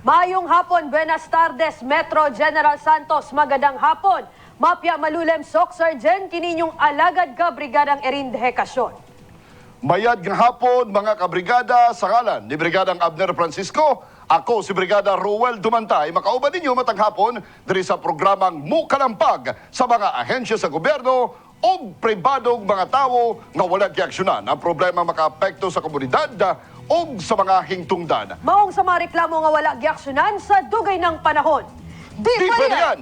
Maayong hapon, buenas tardes, Metro General Santos, magandang hapon. Mapya Malulem, Soc Sergeant, kininyong alagad ka, Brigadang Erin de Hecasyon. Mayad ng hapon, mga kabrigada, sa ngalan ni Brigadang Abner Francisco, ako si Brigada Ruel Dumantay, makauban ninyo matang hapon diri sa programang Mukalampag sa mga ahensya sa gobyerno o pribadong mga tao nga wala kiaksyonan ang problema makaapekto sa komunidad o sa mga hingtungdan. Maong sa mga reklamo nga wala giaksyonan sa dugay ng panahon. Di pwede yan!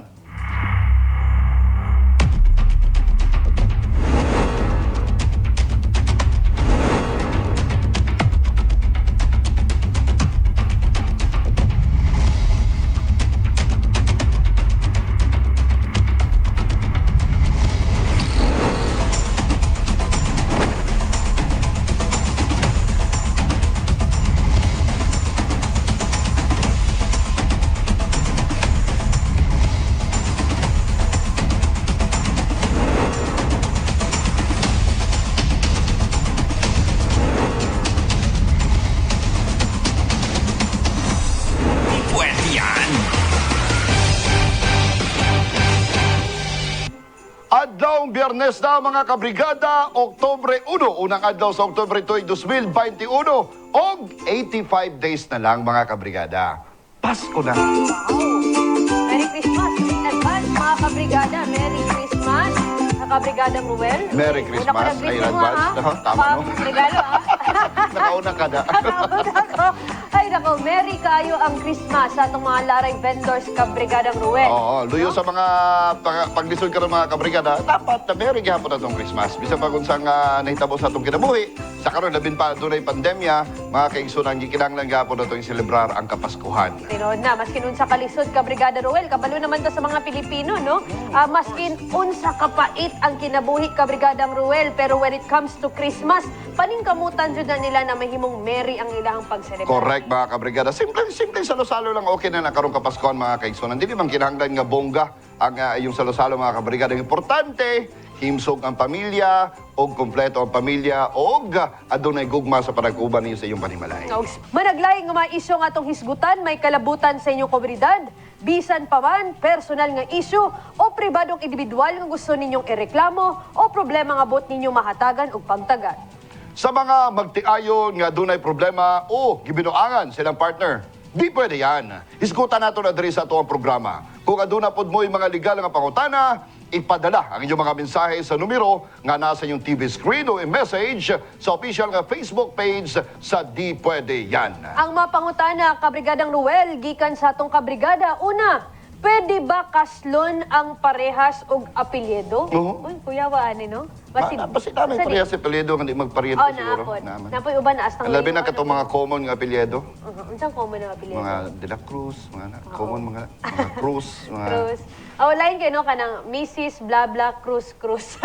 Adlawng Biyernes na mga kabrigada, Oktubre 1, unang adlaw sa Oktubre 2, 2021, og 85 days na lang mga kabrigada. Pasko na. Wow! Merry Christmas in advance, mga kabrigada. Merry Christmas. Kabrigadang Ruel. Merry Christmas. Ay, in advance. Tama, no? Regalo, ha? Nakauna ka na. Nakauna ko. Ay, nako, merry kayo ang Christmas sa itong mga laray vendors kabrigadang Ruel. Oo, luyo sa mga paglisod ka ng mga kabrigada, dapat na merry gihapon na itong Christmas. Bisa pa kung saan nahitabo sa itong kinabuhi, sa karon labing pa doon ay pandemya, mga kaigsunan, gikinanglan gihapon na itong celebrar ang Kapaskuhan. Tinood na, maskin unsa kalisod kabrigada Ruel, kabalo naman to sa mga Pilipino, no? Maskin unsa kapait ang kinabuhi kabrigadang Ruel, pero when it comes to Christmas, paningkamutan jud na nila na mahimong merry ang ilang pagselebrar. Correct mga kabrigada. Simple salo-salo lang okay na nakarong Kapaskuhan mga kaigsunan. Hindi man kinahanglan nga bongga ang yung salo-salo mga kabrigada. Importante, himsog ang pamilya, o kompleto ang pamilya, o adunay gugma sa panag-uban niyo sa iyong panimalay. Managlaing nga mga isyo nga atong hisgutan, may kalabutan sa inyong komunidad, bisan pa man, personal nga isyu o pribadong individual nga gusto ninyong ireklamo o problema nga bot ninyong mahatagan o pagtagan. Sa mga magtiayon nga dunay problema o gibinuangan silang partner, di pwede yan. Hisgutan nato na diri sa ato ang programa. Kung aduna pod mo yung mga legal nga pangutana, ipadala ang inyong mga mensahe sa numero nga nasa inyong TV screen o i-message sa official nga Facebook page sa Di Pwede Yan. Ang mapangutana, kabrigadang Ruel, gikan sa atong kabrigada, una, pwede ba kaslon ang parehas og apelyido? Uy, kuya waani, no? Basta namin parehas sa apelyido, hindi magparehas Oh, siguro. naapod. Napoy uban na astang Labi na katong mga common nga apelyido. Unsang common ang apelyido? Mga De La Cruz, mga common mga Cruz, mga... Cruz. Lain kayo, no? Kanang Mrs. blah blah Cruz Cruz.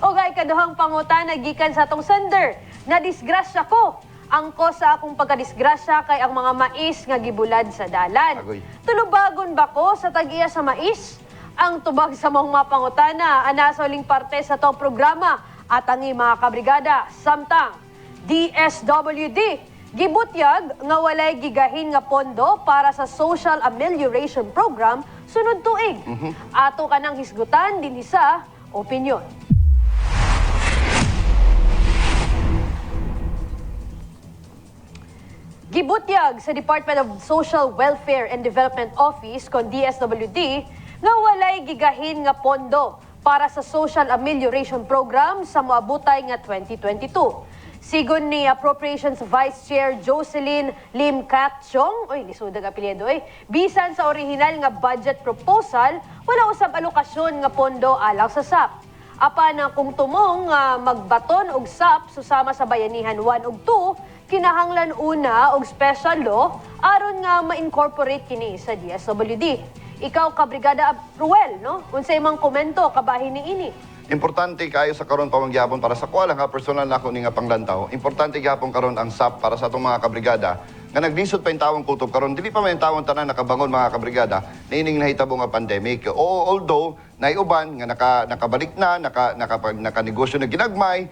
O kay kaduhang pangutana, gikan sa atong sender, na disgrasya ko. Ang kosa akong pagkadisgrasya kay ang mga mais nga gibulad sa dalan. Agoy. Tulubagon ba ko sa tag-iya sa mais? Ang tubag sa mong mapangutana, ana sa uling parte sa tong programa at ang mga kabrigada, samtang DSWD, gibutyag nga walay gigahin nga pondo para sa Social Amelioration Program sunod tuig. Ato kanang hisgutan din sa opinyon. Gibutyag sa Department of Social Welfare and Development Office kon DSWD nga walay gigahin nga pondo para sa Social Amelioration Program sa moabutay nga 2022. Sigon ni Appropriations Vice Chair Jocelyn Lim Catchong, lisod ang apelyido, bisan sa orihinal nga budget proposal, wala usab alokasyon nga pondo alang sa SAP. Apan kung tumong magbaton og SAP susama sa bayanihan 1 ug 2, kinahanglan una og special law aron nga ma-incorporate kini sa DSWD. Ikaw kabrigada Ruel, no? Unsay imong komento kabahin ni ini? Importante kayo sa karon pamangyapon para sa kuala nga personal nako ni nga panglantaw. Importante gyapon karon ang SAP para sa atong mga kabrigada nga naglisod pa yung tawong kutob karon dili pa may tawong tanan nakabangon mga kabrigada niining nahitabo nga pandemic. Although naiuban nga nakabalik na nakanegosyo na ginagmay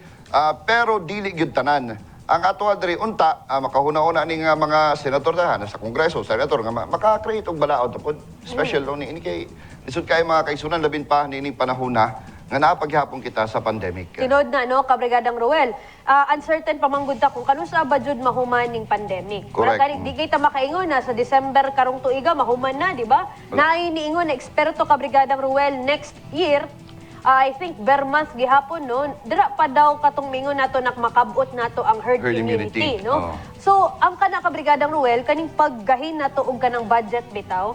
pero dili gyud tanan ang ato adri unta makahuna-una ning mga senator dahan sa Kongreso, senator nga maka-create og balaod pod special ni ini kay lisod kay mga kaisunan labin pa nining panahona nga napaghapon kita sa pandemic. Tinod na, no, Kabrigadang Ruel. Uncertain pa manggod ta kung kano sa budget mahuman ning pandemic. Correct. Wala di kita makaingon na sa December karong tuiga mahuman na, di ba? Naay niingon na eksperto Kabrigadang Ruel next year. I think bare month gihapon no, dira pa daw katong mingon nato nak makabot nato ang herd immunity, no? Oo. So, ang kana Kabrigadang Ruel kaning paggahin nato og kanang budget bitaw.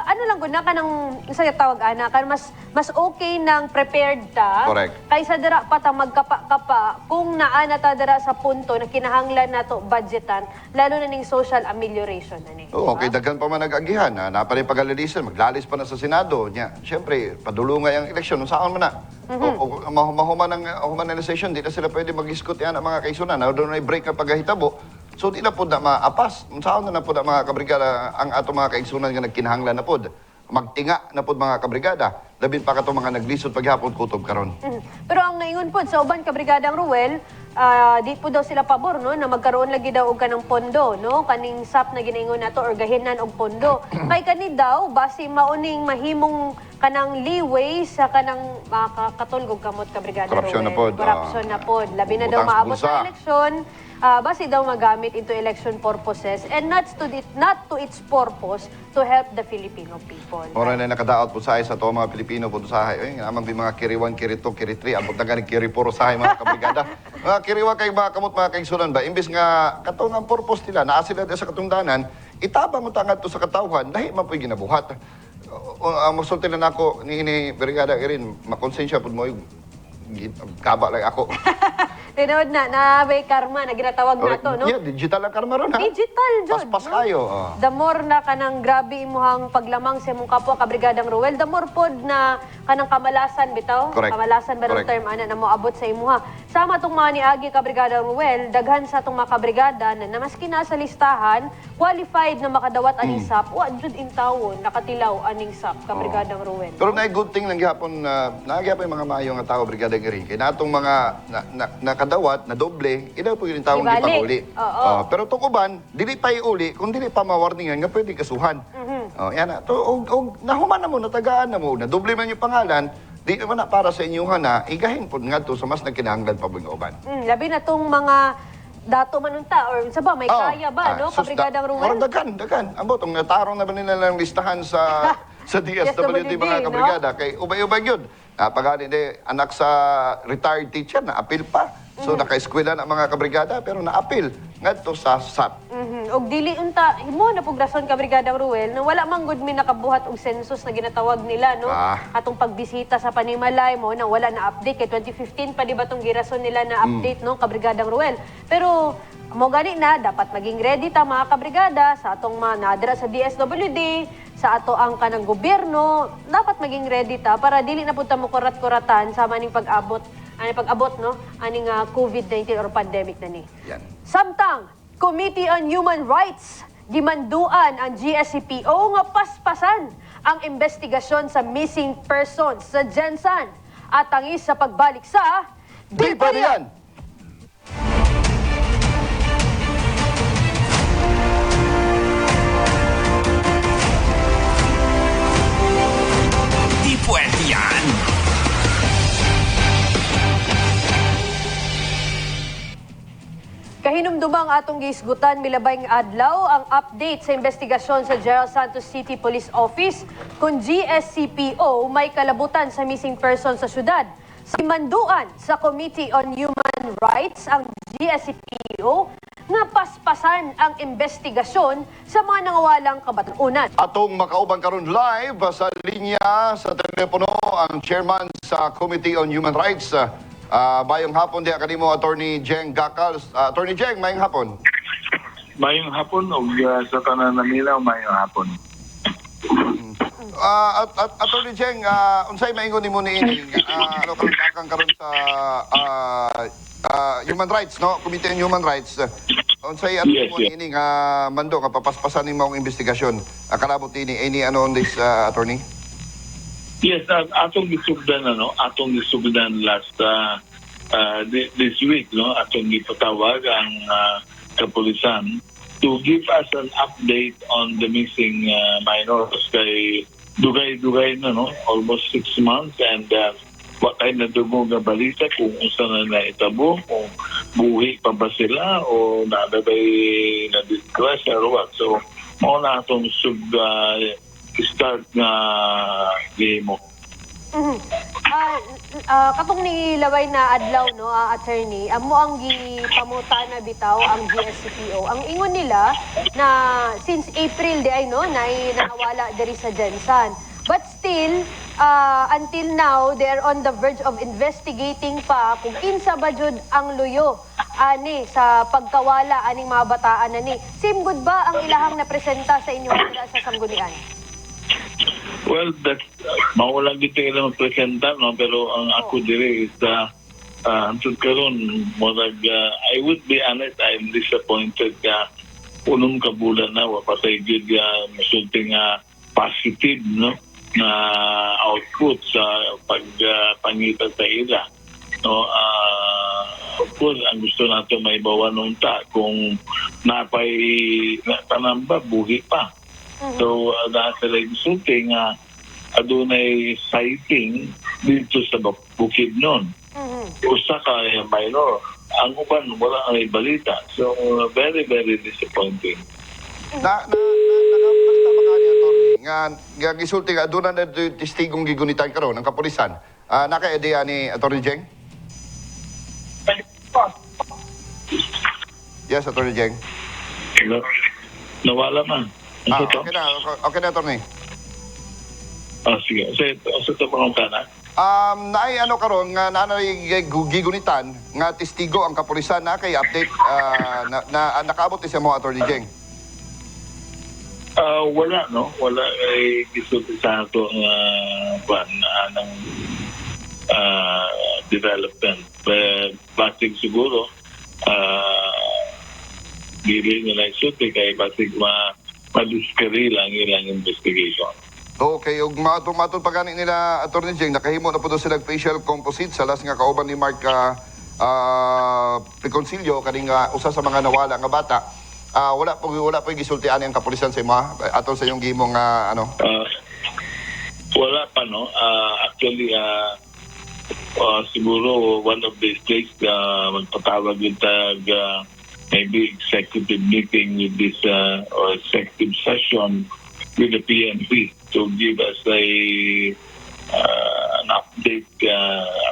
Ano lang gud na kanang isa ka tawag ana kan mas okay nang prepared ta Correct. kaysa dira pa ta magkapa-kapa kung naa na ta dira sa punto na kinahanglan nato budgetan lalo na ning social amelioration ani. Oo, okay, daghan pa man nag-agihan. Napa rin pagalalisan, maglalis pa na sa Senado. Nya, siyempre, padulungay ang eleksyon. Saan man na? Mahuman ang humanization, di na sila pwede mag-iskot yan ang mga kaisunan. Doon na break na paghahitabo. So, di na po na maapas. Saan na po na mga kabrigada ang ato mga kaisunan nga nagkinahanglan na po. Magtinga na po mga kabrigada. Labin pa ka mga naglisod paghapon kutob karon. Pero ang naingon po sa uban Kabrigadang Ruel, di po daw sila pabor no na magkaroon lagi daw og kanang pondo no kaning SAP na ginaingon nato or gahinan og pondo. Kay kani daw basi mauning mahimong kanang leeway sa kanang katulgog kamot Kabrigadang Korupsyon na Ruel. pod, Korupsyon na pod. Labi na daw utang sa maabot bulsa. sa eleksyon. Basi daw magamit into election purposes and not to its purpose to help the Filipino people. Ora na nakadaot po sa mga Pilipino po sa ay amang mga kiriwan, kirito, kiritri, abot na ganing kiripuro sa mga kabrigada. Mga kiriwa kay mga kamot mga kaigsunan ba imbis nga katong ang purpose nila naa sila sa katungdanan, itabang mo tangad to sa katawhan dahil man po'y ginabuhat. Ang masulti na ako ni Brigada Irin, makonsensya po mo yung kaba lang ako. Tinod na may karma na ginatawag nato, no? Yeah, digital ang karma ron, ha? Digital, Jod. Paspas kayo. The more na kanang grabe imuhang paglamang sa imong kapwa Kabrigadang Ruel, the more pod na kanang kamalasan bitaw. Correct. Kamalasan ba ng Correct. term ana na moabot sa imuha. Sama tong mga niagi Kabrigadang Ruel, daghan sa tong mga kabrigada na maski na sa listahan, qualified na makadawat aning SAP, wa jud in tawon nakatilaw aning SAP Kabrigadang Ruel. Pero na good thing lang gihapon na nagyapon yung mga maayo nga tao Brigada Irin. Kaya natong mga nakadawat na doble, ina po yung taong Ibalik. ipag-uli. Oo. Pero tong uban, dili pa iuli, kung dili pa ma-warningan nga pwede kasuhan. Yan na. Nahuman na mo, natagaan na mo, na doble man yung pangalan, di naman na para sa inyuhan na, igahin po nga to sa mas nagkinahanglan pa po yung uban. Labi na tong mga dato manunta or sa ba may kaya ba no Kabrigadang Ruel? Dagan. Amo tong natarong na ba nila ng listahan sa sa DSWD mga no? kabrigada kay ubay-ubay gyud. Pagani anak sa retired teacher na apil pa. So naka-eskwela na mga kabrigada pero na-apil ngadto sa SAP. Og dili unta himo na pug rason Kabrigadang Ruel na wala man gud mi nakabuhat og census na ginatawag nila no atong pagbisita sa Panimalay mo na wala na update kay 2015 pa di ba tong girason nila na update no Kabrigadang Ruel. Pero mo gani na dapat maging ready ta mga kabrigada sa atong mga nadra sa DSWD, sa ato ang kanang gobyerno, dapat maging ready ta para dili na pud ta mo kurat-kuratan sa maning pag-abot no aning COVID-19 or pandemic na ni. Yan. Samtang Committee on Human Rights gimanduan ang GSCPO nga paspasan ang investigasyon sa missing persons sa Gensan at tangis sa pagbalik sa Di pa riyan! Di pwede yan. Kahinumdumang atong giisgutan milabay nga adlaw ang update sa investigasyon sa General Santos City Police Office kung GSCPO may kalabutan sa missing person sa syudad. Si manduan sa Committee on Human Rights ang GSCPO nga paspasan ang investigasyon sa mga nangawalang kabatanunan. Atong makauban karon live sa linya sa telepono ang chairman sa Committee on Human Rights. Mayong hapon di kanimo Attorney Jeng Gacal. Attorney Jeng, mayong hapon. Mayong hapon o sa tanan na nila mayong hapon. Attorney Jeng, unsay maingon nimo niini ano karon sa human rights no, Committee on Human Rights. Unsay Yes, mo niini nga mando nga papaspasan nimo ang investigasyon. Kalabot ini any ano on this attorney? Yes, atong gisugdan last this week, no, atong gipatawag ang kapulisan to give us an update on the missing minors. Kay dugay-dugay na, no, almost 6 months, and wakay na dugo nga balita kung unsa na naitabo, kung buhi pa ba sila o nadabay na disgrasya or what. So, mao na atong start nga game. Katong ni laway na adlaw, no, attorney, amo ang gipamuta na bitaw ang GSCPO. Ang ingon nila na since April di ay no na nawala diri sa Jensan. But still until now they're on the verge of investigating pa kung kinsa ba jud ang luyo ani sa pagkawala aning mga bataan ani. Same good ba ang ilahang napresenta sa inyo sa sanggunian? Well, that's mawalang dito ilang magpresenta, no? Pero ang ako diri is hantod karon murag I would be honest, I'm disappointed ka unong kabulan na wapatay gid masulting positive, no, na output sa pagpangita sa ila, no. Of course, ang gusto nato may bawa nung kung napay tanamba buhi pa. So, dahil sa resulting adunay sighting dito sa Bukidnon. Usa ka minor. Ang uban, wala ang balita. So, very, very disappointing. Nakabalita ba kani, Atty. Nga gisulti nga, doon na testigong gigunitan karon ng kapulisan. Naka-idea ni Atty. Jeng? Yes, Atty. Jeng. Nawala man. Okay na, Atty. Sige. Sa tabang ka na? Naay ano karon nga nanay gigunitan nga testigo ang kapulisan na kay update na nakaabot ni sa mo, Atty. Jeng. Wala, no? Wala ay gisulti sa ato ng development. Basig siguro, dili nila isulti kay basig madiskari lang ilang investigation. Okay, ug matong pagani nila, Atty. Jeng, nakahimo na po doon sila facial composite sa last nga kauban ni Mark Piconcillo kaning usa sa mga nawala nga bata. Wala po gisultian ang kapulisan sa imo atol sa iyong gihimong ano. Wala pa, no. Actually siguro one of these days magpatawag yung maybe executive meeting with this or executive session with the PNP to give us an update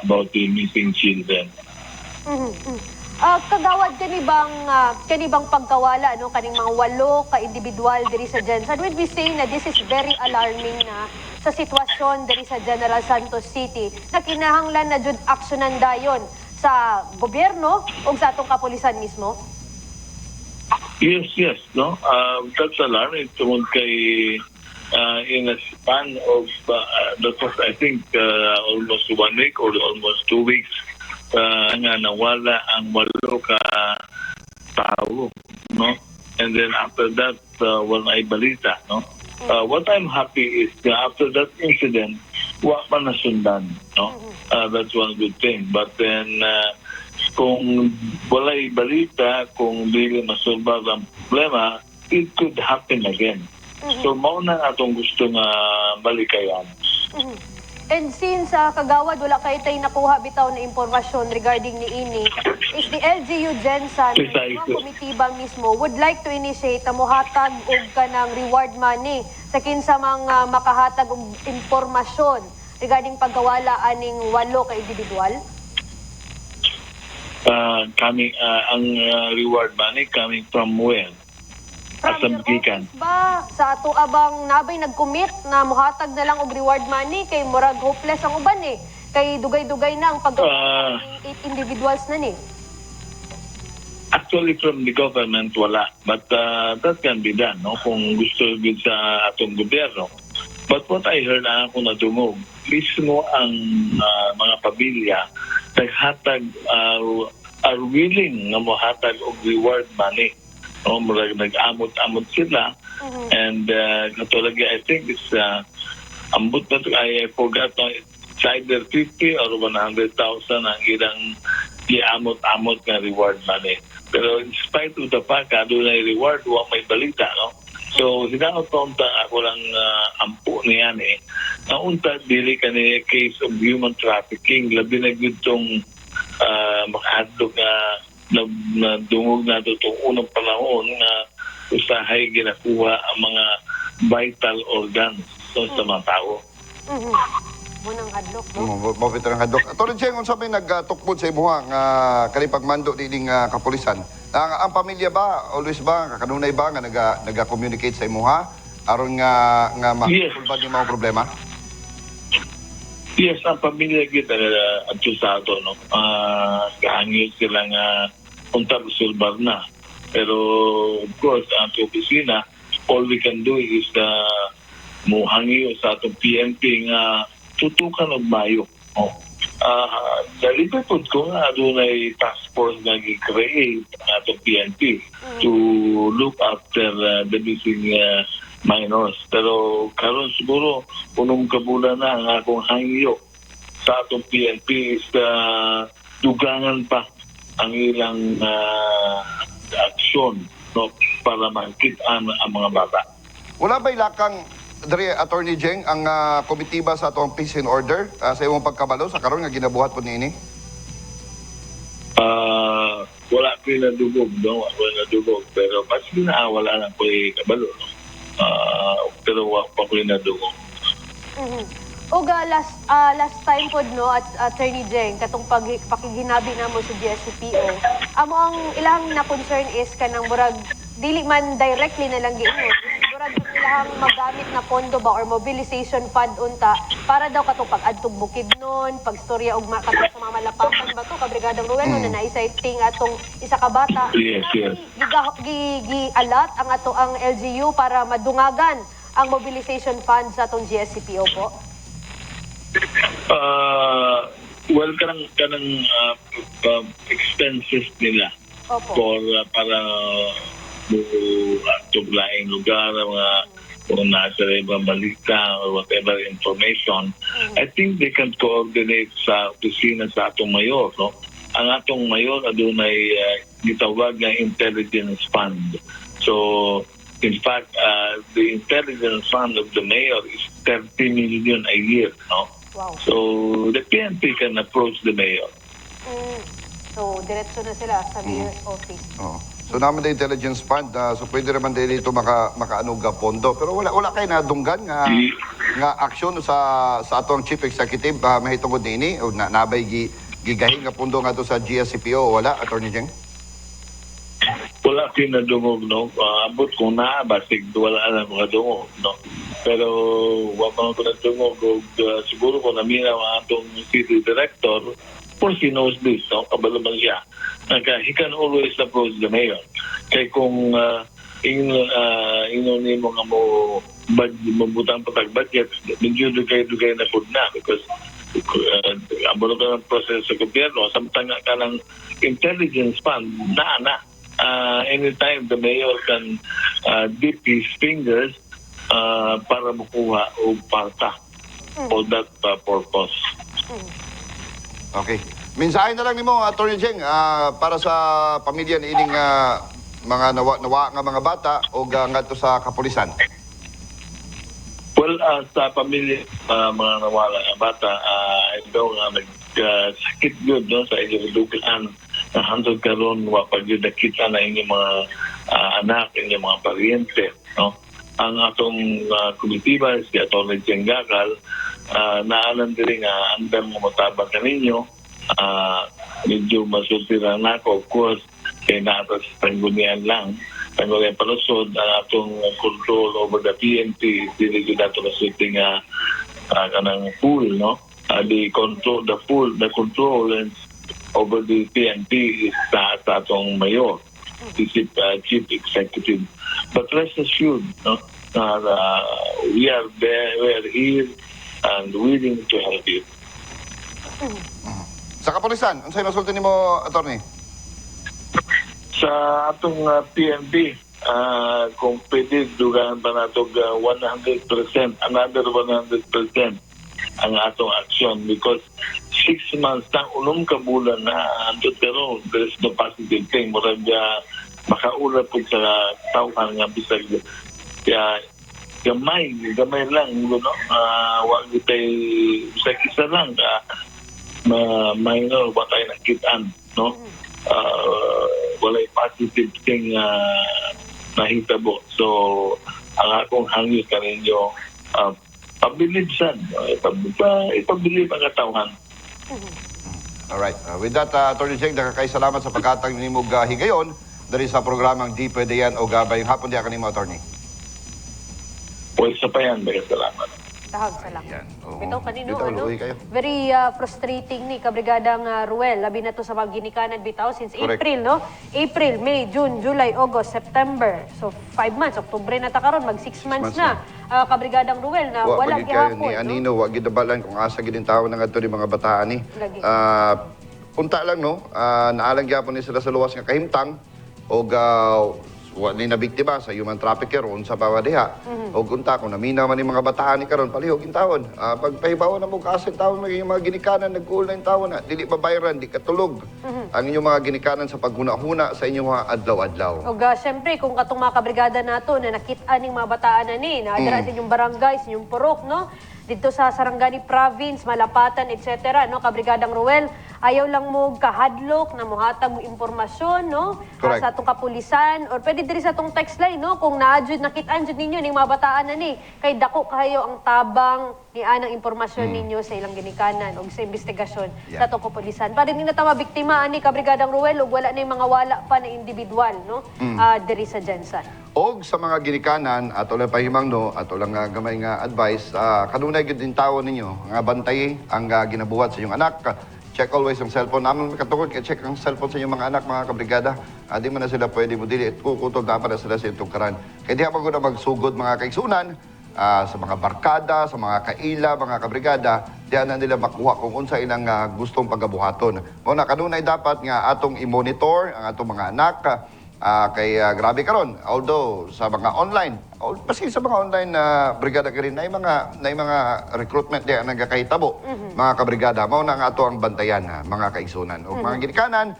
about the missing children. Kagawad kani bang pagkawala, no, kaning mga 8 ka individual diri sa Jensan, would we say na this is very alarming na sa sitwasyon diri sa General Santos City na kinahanglan na jud aksyonan dayon sa gobyerno o sa atong kapulisan mismo? Yes, no. That's alarming. Tungkol kay in a span of that was I think almost 1 week or almost 2 weeks nga nawala ang 8 ka tao, no. And then after that, wala ay balita, no. What I'm happy is after that incident, wa pa nasundan, no. That's one good thing. But then kung walay balita, kung dili masolba ang problema, it could happen again. So mao na atong gusto nga balikayan. And since kagawad wala kay tay nakuha bitaw na impormasyon regarding ni ini, is the LGU Jensan mga komitiba mismo would like to initiate na mohatag og kanang reward money sa kinsa mga makahatag og impormasyon regarding pagkawala aning 8 ka individual? Ang reward money coming from where? From your office ba? Sa ato abang nabay nag-commit na muhatag na lang og reward money kay murag hopeless ang uban eh. Kay dugay-dugay na ang pagkawala ng 8 individuals na ni. Actually from the government wala. But that can be done, no? Kung gusto gid sa atong gobyerno. But what I heard ako na dumog, mismo ang mga pamilya naghatag are willing na mohatag og reward money. No, nag-amot-amot sila. And katulad I think it's ambot na to, I forgot, no, it's either 50 or 100,000 ang ilang iamot-amot nga reward money. Pero in spite of the fact, doon ay reward, wa may balita, no? So, hinaot pa unta ako lang ampo niyan Naunta, dili ka ni case of human trafficking. Labi na gitong makahadlok na dungog na itong unang panahon na usahay ginakuha ang mga vital organs sa mga tao. Munang hadlok, no? Mapita ng hadlok. Attorney Cheng, kung sabi nagtukpod sa imuha nga kalipagmando dining kapulisan, ang pamilya ba, always ba, kanunay ba nga naga-communicate sa imuha aron nga Yes. masulbad yung mga problema? Yes, ang pamilya kita at sa ato, no? Kahangil sila nga punta sulbar na. Pero, of course, ang opisina, all we can do is muhangyo sa atong PNP nga tutukan og mayo. Nalipipod ko nga doon ay task force na i-create ang atong PNP to look after the missing minors. Pero karon siguro, unong kabulan na ang akong hangyo sa atong PNP is dugangan pa ang ilang aksyon, no, para makita ang mga bata. Wala ba ilakang, Dre, Attorney Cheng, ang komitiba sa atong peace and order sa imong pagkabalo sa karon nga ginabuhat po niini? Wala ko yung nadugog, no? Wala nadugog. Pero mas wala lang ko yung kabalo, no? Pero wala pa ko yung nadugog. Oga, last time po, no, at Attorney Jeng, katong pakiginabi na mo sa GSCPO, amo ang ilang na-concern is kanang murag, dili man directly na lang giingon, murag ilang magamit na pondo ba or mobilization fund unta para daw katong pag-adtog bukid nun, pagstorya og katong sa mga malapakan ba to, kabrigadang Ruel, no, na naisiting atong isa ka bata. Yes, yes. Gi-alat ang ato ang LGU para madungagan ang mobilization fund sa atong GSCPO po? Well, kanang expenses nila Opo. for para tuglaing lugar, mga kung nasa ibang balita or whatever information, I think they can coordinate sa opisina sa atong mayor, no? Ang atong mayor adunay gitawag nga intelligence fund. So, in fact, the intelligence fund of the mayor is 30 million a year, no? Wow. So, the PNP can approach the mayor. So, diretso na sila sa mayor's office. Oo. So naman na intelligence fund, so pwede naman din dito makaanog pondo. Pero wala kayo nadunggan nga aksyon sa atong chief executive mahitungod nini o nabay gigahin nga pondo nga to sa GSCPO, wala, Attorney Cheng? Wala kinadungog, no? Abot kung basig wala na mga dungog, no? Pero wala ko nadungog siguro kung naminaw ang atong city director, of course he knows this, no? Kabalo man siya. He can always approach the mayor. Kaya kung inon mo nga mo mabutang patag-budget, medyo dugay na po na because abalo ka ng proseso sa gobyerno, samtang ka ng intelligence fund, anytime the mayor can dip his fingers para makuha o parta for that purpose. Okay. Mensahe na lang nimo, Attorney Cheng, para sa pamilya ni ining mga nawa nga mga bata o ngadto sa kapulisan. Well, sa pamilya, mga nawala nga bata, ito nga nagsakit yun, no, sa inyong dugaan na hantod karon wapag yun nakita na inyong mga anak, inyong mga paryente, no? Ang atong komitiba, si Atty. Cheng Gacal, naalan din nga andang matabang kaninyo, medyo masultiran na ako, of course, kaya natas tanggunian lang. Tanggunian palusod, ang atong control over the PNP, hindi ko nato masulti nga kanang pool, no? The control over the PNP is sa atong mayor, chief executive. But rest assured, no? We are there, we are here, and willing to help you. Sa kapulisan, unsay masulti nimo, Attorney? Sa atong PNP, kung pwede dugaan pa nato 100%, another 100% ang atong aksyon because 6 months na, unom ka bulan na, antod karon there's no positive thing. Murag makaula po sa tawhan nga bisag. Kaya gamay lang, you know, wag tay isa lang, minor, what ay nakitaan, no? Walay positive thing nahitabo. So, ang akong hangyo kaninyo, pabilibsan, ipabilib ang katawhan. Alright. With that, Attorney Jeng, nakakaisalamat sa pagkatang nimog higayon dari sa programang Di Pwede Yan o Gabayong Hapon. Di ka nimo, Attorney. Well, sa pa yan, salamat. Tahag sa lang. Ayan, oo. Bitaw kanino, Bitaw, ano? luoy kayo. Very frustrating ni Kabrigadang Ruel. Labi na to sa mga ginikanan bitaw since Correct. April, no? April, May, June, July, August, September. So 5 months, Oktubre na ta karon, mag 6 months na. Kabrigadang Ruel na Wa walang pagi kayo gihapon, ni Anino, wag gidabalan kung asa gidin tawo ng adto ni mga bataan ni. Lagi. Unta lang no, naalang gyapon ni sila sa luwas nga kahimtang og wa ni nabiktima sa human trafficker unsa pa ba diha. Og unta kung namina man ni mga bataan ni karon palihog in tawon. Pagpahibaw na mo kasin tawon maging mga ginikanan nagkuul na in tawon na dili babayran, di katulog. Ang inyong mga ginikanan sa paghuna-huna sa inyong mga adlaw-adlaw. Og syempre kung katong mga kabrigada nato na nakit-an ning mga bataan na ni, na adra sa inyong barangay, sa inyong purok, no? Dito sa Sarangani Province, Malapatan, etc. No, Kabrigadang Ruel, ayaw lang mo kahadlok na muhatag mo impormasyon, no? Correct. Sa atong kapulisan or pwede diri sa atong text line, no? Kung naadjud nakit-an jud ninyo ning mga bataan na ni, kay dako kayo ang tabang ni anang impormasyon ninyo sa ilang ginikanan o sa investigasyon Yeah. sa atong kapulisan. Para hindi na ta mabiktima ani Kabrigadang Ruel ug wala na yung mga wala pa na individual, no? Diri sa Jensen. Og sa mga ginikanan at ulang pahimang no at ulang gamay nga advice kanunay gyud din tawo ninyo nga bantay ang ginabuhat sa inyong anak. Check always ang cellphone. Amon katungod kay check ang cellphone sa inyong mga anak, mga kabrigada. Di man na sila pwede mo dili at kukutob na pa na sila sa itong karan. Kaya di pa ko na magsugod mga kaigsunan sa mga barkada, sa mga kaila, mga kabrigada, diyan na nila makuha kung unsa ilang gustong pagabuhaton. Mao na kanunay dapat nga atong i-monitor ang atong mga anak. Kay grabe karon, although sa mga online, maski sa mga online na brigada ka rin, na mga recruitment diyan nagakahitabo, mga kabrigada, mao na nga ato ang bantayan, mga kaigsunan. O mga ginikanan,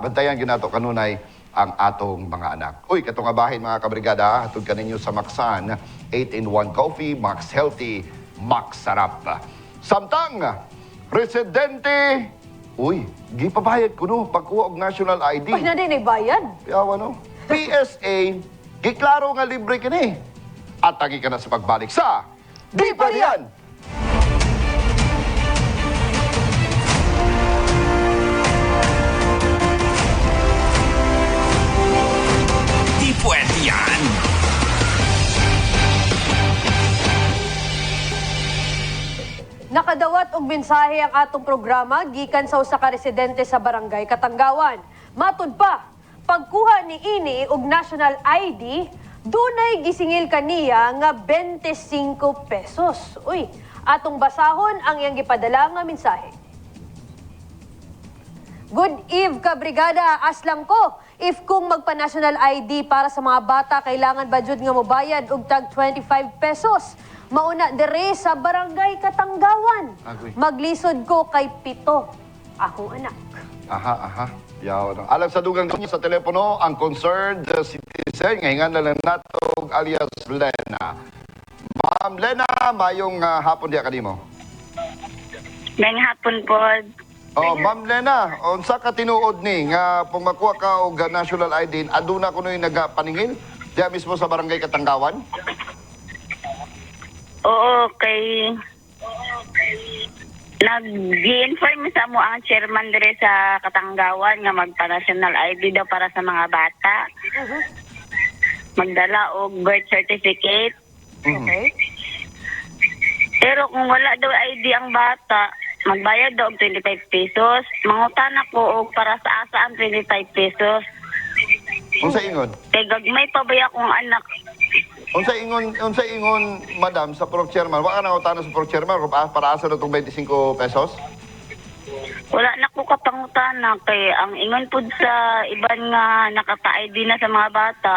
bantayan ginato kanunay ang atong mga anak. Uy, katong abahin mga kabrigada, hatod ka ninyo sa Maxan, 8-in-1 Coffee, Max Healthy, Max Sarap. Samtang, residente, uy, gipabayad ko no, pagkuha og national ID. Uy, na din bayad. Yawa no? PSA, giklaro nga libre kini. At tangi ka na sa pagbalik sa Di Pa Riyan! Di Pwede Yan. Nakadawat og mensahe ang atong programa gikan sa usa ka residente sa barangay Katanggawan. Matud pa, pagkuha ni ini og national ID, dunay gisingil kaniya nga 25 pesos. Uy, atong basahon ang iyang gipadala nga mensahe. Good eve, kabrigada. Aslang ko, if kung magpa-national ID para sa mga bata, kailangan ba jud nga mobayad og tag 25 pesos? Mauna dire sa barangay Katanggawan. Agoy. Maglisod ko kay Pito, akong anak. Aha. Yaw no. Alang sa dugang niyo sa telepono, ang concerned citizen, ngayon na lang natog alias Lena. Ma'am Lena, mayong hapon diya kanimo. Ngayong hapon po, Oh, Ma'am Lena, unsa ka tinuod ni nga pag makuha ka og national ID, aduna kuno yung nagapaningil diya mismo sa barangay Katanggawan? oo, kay nag-inform sa mo ang chairman dire sa Katanggawan nga magpa-national ID daw para sa mga bata. Magdala og birth certificate. Okay? Pero kung wala daw ID ang bata, magbayad daw og 25 pesos. Mangutana ko og para sa asa ang 25 pesos. Unsa ingon? Kay gagmay pa ba akong anak? Unsa ingon madam sa pro chairman? Wa ka nang utana sa pro chairman kung para asa na tong 25 pesos? Wala na ko kapangutana kay ang ingon pud sa iban nga nakaka-ID na sa mga bata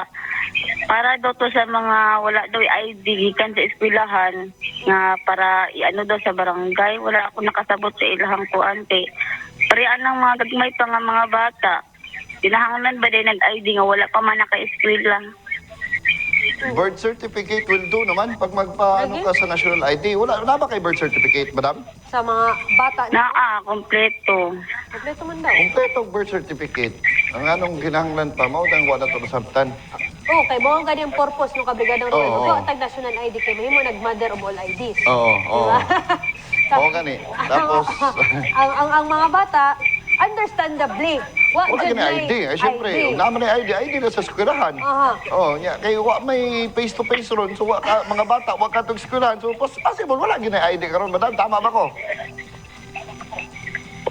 Para daw to sa mga wala daw ID gikan sa eskwelahan nga para iano daw sa barangay. Wala ako nakasabot sa ilahang kuante. Parian ng mga gagmay pa nga mga bata. Kinahanglan ba din nag-ID nga wala pa man naka-eskwela? Birth certificate will do naman pag magpaano ka sa national ID. Wala ba kay birth certificate, madam? Sa mga bata na. Kompleto. Kompleto man daw. Kompleto birth certificate. Ang anong ginahanglan pa, maudang wala to nasabtan. Oo, kay mo ang ganyan purpose ng kabrigadang Roel. Oo. Ikaw ang tag-national ID kay mo nag-mother of all IDs. Oo, oo. Diba? Oo, gani. Tapos, ang mga bata, understandably, wala ka na ID. Eh, siyempre, naman na ID na sa eskwelahan. Aha. Oo, kaya may face-to-face ron. So, mga bata, wala ka itong eskwelahan. So, possible, wala gina ID ka ron. Madam, tama ba ko?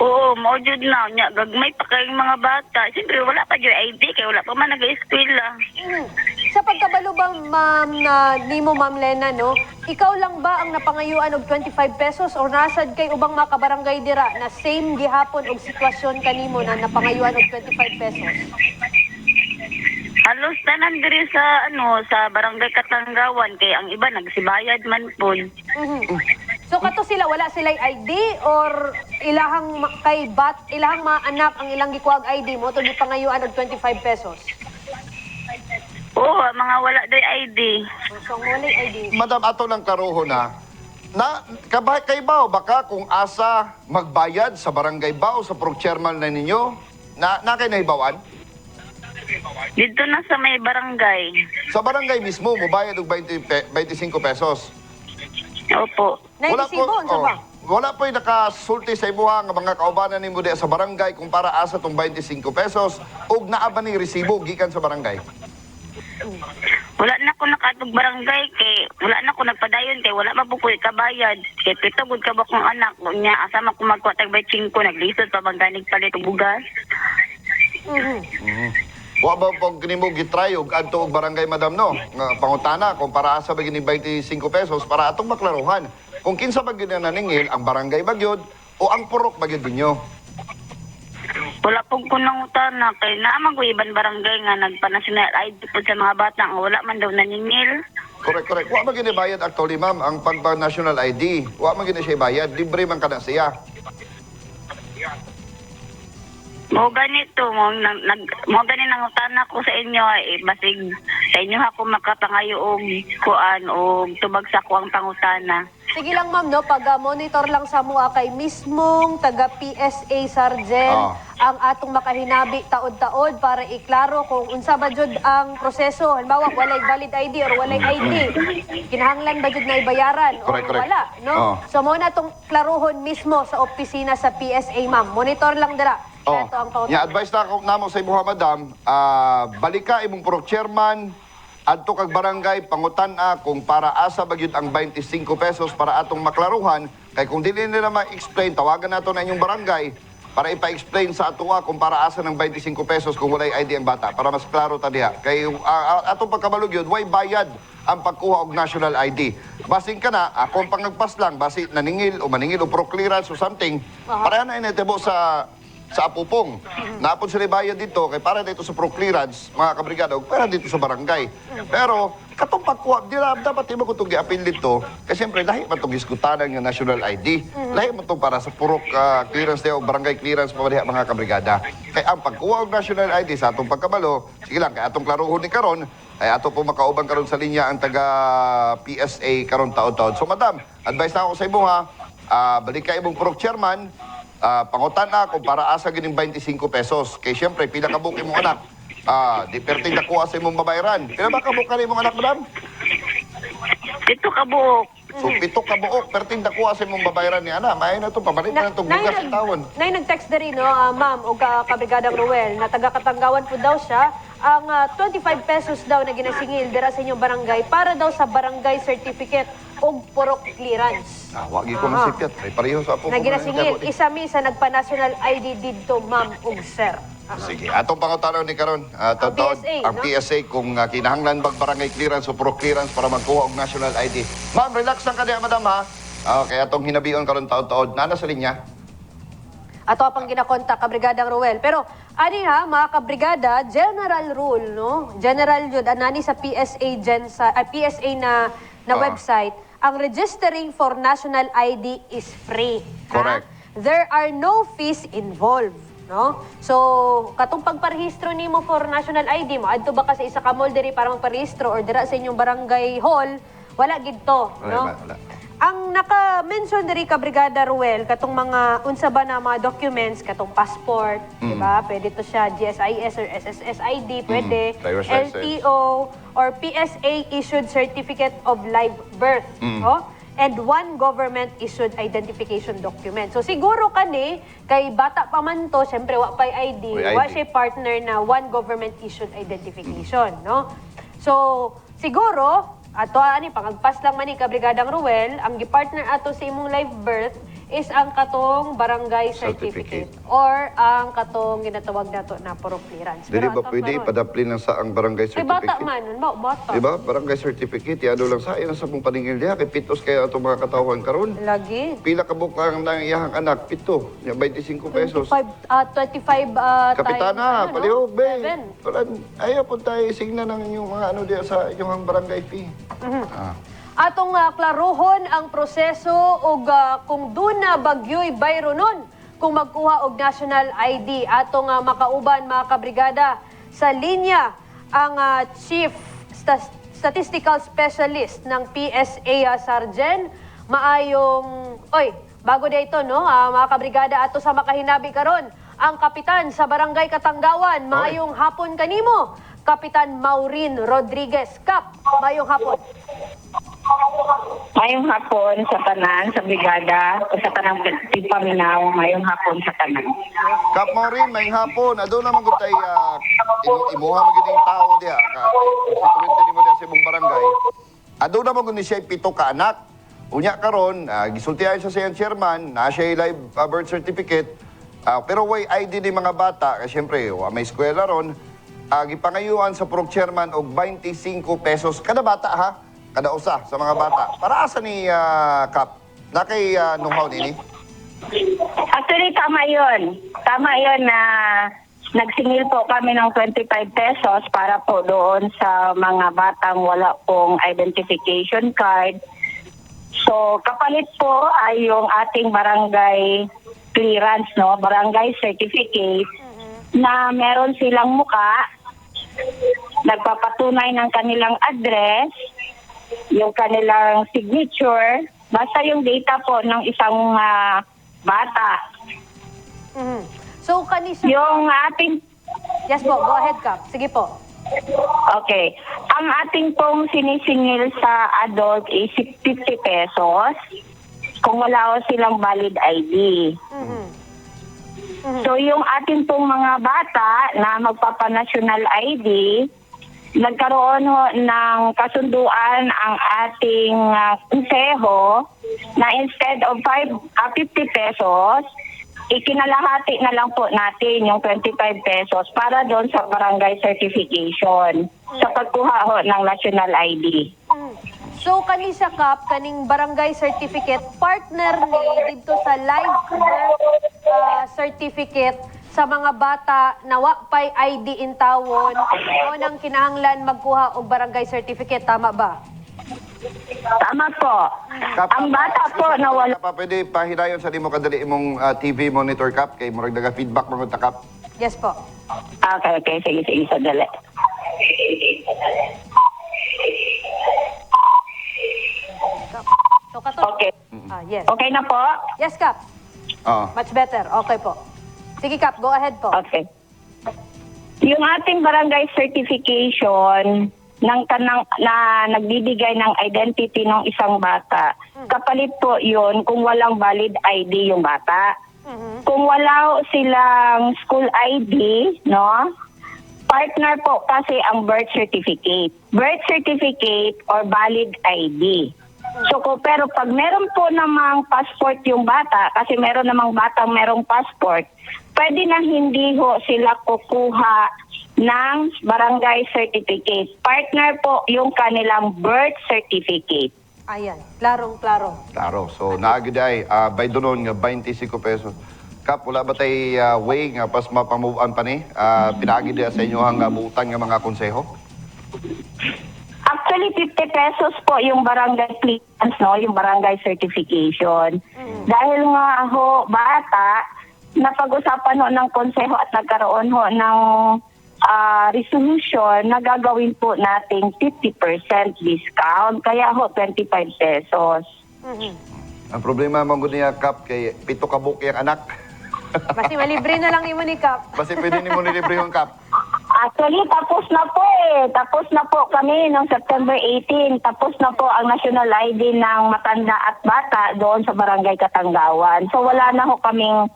Oo, maujud na. Nya, gagmay pa kayong mga bata. Siyempre, wala pa yung ID kaya wala pa man nag-eskwela. Sa pagkabalo ba, ma'am, na nimo, Ma'am Lena, no? Ikaw lang ba ang napangayuan og 25 pesos or nasad kay ubang mga kabarangay dira na same gihapon og sitwasyon kanimo na napangayuan og 25 pesos? Halos tanan diri sa sa barangay Katanggawan kay ang iba nagsibayad man po. So kato sila wala sila'y ID or ilahang mga anak ang ilang gikuwag ID mo to gipangayuan og 25 pesos? Oo, mga wala daw ID. So ang walay ID. Madam, ato lang klaroho na kay bao baka kung asa magbayad sa barangay bao sa pro-chairman na ninyo, na kay nahibawan? Dito na sa may barangay. Sa barangay mismo, mubayad og 25 pesos. Opo. Naitisibo, unsa ba? Wala po yung nakasulti sa imuha nga mga kaubanan ni mo sa barangay kung para asa tong 25 pesos ug naa ba ni resibo gikan sa barangay? Wala na ko nakatog barangay kay wala na ko nagpadayon kay wala pa po ko kabayad. Kay pito gud ka ba kong anak nya asa man ko magkwatag bay 5 naglisod pa bang ganig palit og bugas. Wa ba pag nimo gitry og adto og barangay, madam, no? Nga pangutana kung para asa ba gini 25 pesos para atong maklaruhan. Kung kinsa ba gini naningil ang barangay bagyod o ang purok bagyod ninyo? Wala po ko nang utana kay naman ko ibang barangay nga nagpa-national ID po sa mga bata nga wala man daw naningil. Correct. Wa man gini bayad actually, ma'am, ang pagpa-national ID. Wa man gini siya bayad, libre man kana siya. Mo ganito mo gani nang utana ko sa inyo basig sa inyo ako makapangayo og kuan og tubag sa ko ang pangutana. Sige lang, ma'am, no? Pag-monitor lang sa mua kay mismong taga-PSA Sergeant ang atong makahinabi taod-taod para iklaro kung unsa ba jud ang proseso. Halimbawa, walay valid ID or walay ID. Kinahanglan ba jud na ibayaran o Correct. wala, no? So, mo na itong klaruhon mismo sa opisina sa PSA, ma'am. Monitor lang dira. Ito ang pauta. Advice na ako namo sa imuha, madam, balik ka imong pro-chairman adto kag barangay pangutan-a kung para asa ba gyud ang 25 pesos para atong maklaruhan kay kung dili nila ma-explain tawagan nato na inyong barangay para ipa-explain sa atoa kung para asa ng 25 pesos kung walay ID ang bata para mas klaro ta diha kay atong pagkabalog yun way bayad ang pagkuha og national ID. Basing ka na kung pangagpas lang basi naningil o maningil o pro-clearance o something para na inetebo sa Apupong. Napon sila bayad dito, kay para dito sa pro-clearance, mga kabrigada, o para dito sa barangay. Pero, katong pagkuha, dapat di ba kung itong gi-appeal dito, kasi siyempre, lahi man itong iskutanan ng national ID. Lahi man itong para sa purok clearance o barangay clearance pa mga kabrigada. Kaya ang pagkuha og national ID sa atong pagkabalo, sige lang, kaya atong klaruhon ni karon, ay ato po makauban karon sa linya ang taga PSA karon taon-taon. So, madam, advice na ako sa imo ha, balik ka imong purok chairman, pangutan na kung para asa gining 25 pesos. Kaya siyempre, pila ka buki mong anak. Di perting nakuha sa imong babayaran. Pila ba ka buka ni mong anak, madam? 7 ka buok. So, 7 ka buok, perting nakuha sa imong babayaran ni anak. Maay na ito, pabalik na itong bugas sa taon. Nay, nag-text na rin, no, ma'am, o kabrigadang Roel, na taga-Katanggawan po daw siya, ang 25 pesos daw na ginasingil dira sa inyong barangay para daw sa barangay certificate o purok clearance. Wagi ko masipyat. Ay, pareho sa Apupong. Na ginasingil, isa mi sa nagpa-national ID dito, ma'am ug sir. Sige, atong pangutanaw ni karon, taon-taon, PSA, ang no? PSA kung kinahanglan bang barangay clearance o purok clearance para magkuha og national ID. Ma'am, relax lang ka diha, madam ha. Okay, atong hinabion karon taon-taon. Nana sa linya? Ato apang ginakontak ka Brigadang Ruel. Pero ani ha mga kabrigada, general rule no. General yun anani sa PSA na website, ang registering for national ID is free. ha? Correct. There are no fees involved, no? So, katong pagparehistro nimo for national ID mo, adto ba ka sa isa ka mall diri para magparehistro or dira sa inyong barangay hall, wala gid to, no? Wala. Ang naka-mention diri ka Brigada Ruel katong mga unsa ba na mga documents katong passport, di ba? Pwede to siya GSIS or SSS ID, pwede. Driver's license. LTO or PSA issued certificate of live birth, no? And one government issued identification document. So siguro kani kay bata pa man to, syempre wa pay ID, May wa ID. siya partner na one government issued identification, no? So siguro ato ani pangagpas lang man ni ka Brigadang Ruel, ang gipartner ato sa imong live birth is ang katong barangay certificate, or ang katong ginatawag nato na puro clearance. Dili Pero ba ato pwede karon, padaplin lang sa ang barangay ay bata certificate? man, bata. Diba? Barangay certificate, yado lang sa ina sa mong paningil diha kay pitos kaya itong mga katawhan karon. Lagi. Pila ka bukang nang iyahang anak, pito, nya 25 pesos. 25 Kapitana, palihog, be. Seven. Ayaw po tayo signa ng inyong mga ano diya sa inyong barangay fee. Atong klaruhon ang proseso og kung doon na bagyo'y bayro nun kung magkuha og national ID. Atong makauban mga kabrigada sa linya ang Chief Statistical Specialist ng PSA Sargen. Maayong, bago na ito no, mga kabrigada ato sa makahinabi karon ang kapitan sa Barangay Katanggawan. Maayong hapon kanimo, Kapitan Maureen Rodriguez. Kap, maayong hapon. Mayong hapon sa tanan, sa brigada, o sa tanang Paminaw, mayong hapon sa tanan. Kap Maureen, may hapon, ado naman gud tay imuha magiging tao diha ka constituente nimo diha sa imong barangay. Ado naman gud ni siya pito ka anak. Unya karon, gisultihan siya sa iyang chairman, na siya live birth certificate. Pero way ID ni mga bata, kasi syempre, may eskwela ron. Gipangayuan sa prog chairman og 25 pesos kada bata ha, kada usa sa mga bata. Para asa ni Kap? Na kay know-how nini? Actually, tama yun. Tama yun na nagsingil po kami ng 25 pesos para po doon sa mga batang wala pong identification card. So, kapalit po ay yung ating barangay clearance, no? Barangay certificate na meron silang muka, nagpapatunay ng kanilang address, yung kanilang signature, basta yung data po ng isang bata. So, kanisa... Yung ating... Yes po, go ahead, Kap. Sige po. Okay. Ang ating pong sinisingil sa adult is 50 pesos kung wala ko silang valid ID. So yung ating pong mga bata na magpapanational ID, nagkaroon ng kasunduan ang ating konseho na instead of 50 pesos, ikinalahati na lang po natin yung 25 pesos para doon sa barangay certification sa pagkuha ho ng national ID. So, kanisa Kap, kaning barangay certificate, partner ni dito sa live birth certificate sa mga bata na wa pay ID in tawon, o nang kinahanglan magkuha og barangay certificate, tama ba? Tama po. Ang bata po na wala... Pa, pwede pahirayon sa nimo kadali imong TV monitor Kap kay murag naga feedback mga Kap. Yes po. Okay. Sige, sadali. So, Okay. yes. Okay na po? Yes, Kap. Oo. Much better. Okay po. Sige, Kap. Go ahead po. Okay. Yung ating barangay certification ng tanang na nagbibigay ng identity ng isang bata, kapalit po yun kung walang valid ID yung bata. Kung wala silang school ID, no? Partner po kasi ang birth certificate. Birth certificate or valid ID. So, pero pag meron po namang passport yung bata, kasi meron namang batang merong passport, pwede na hindi ho sila kukuha ng barangay certificate. Partner po yung kanilang birth certificate. Ayan. Klarong-klaro. Klaro. So naagid ay by doon nga 25 pesos. Kap, wala ba tay way nga pas mapamove on pa ni? Pinaagi dia sa inyo ang buutan nga mga konseho? Actually, 50 pesos po yung barangay clearance, no? Yung barangay certification. Dahil nga ho, bata, napag-usapan ho ng konseho at nagkaroon ho ng resolution na gagawin po nating 50% discount. Kaya ho, 25 pesos. Ang problema mo niya, Kap, kay pito ka buki ang anak. Basi malibre na lang imo ni Kap. Kasi pwede ni mo nilibre yung Kap. Actually, tapos na po eh. Tapos na po kami noong September 18. Tapos na po ang national ID ng matanda at bata doon sa Barangay Katanggawan. So wala na ho kaming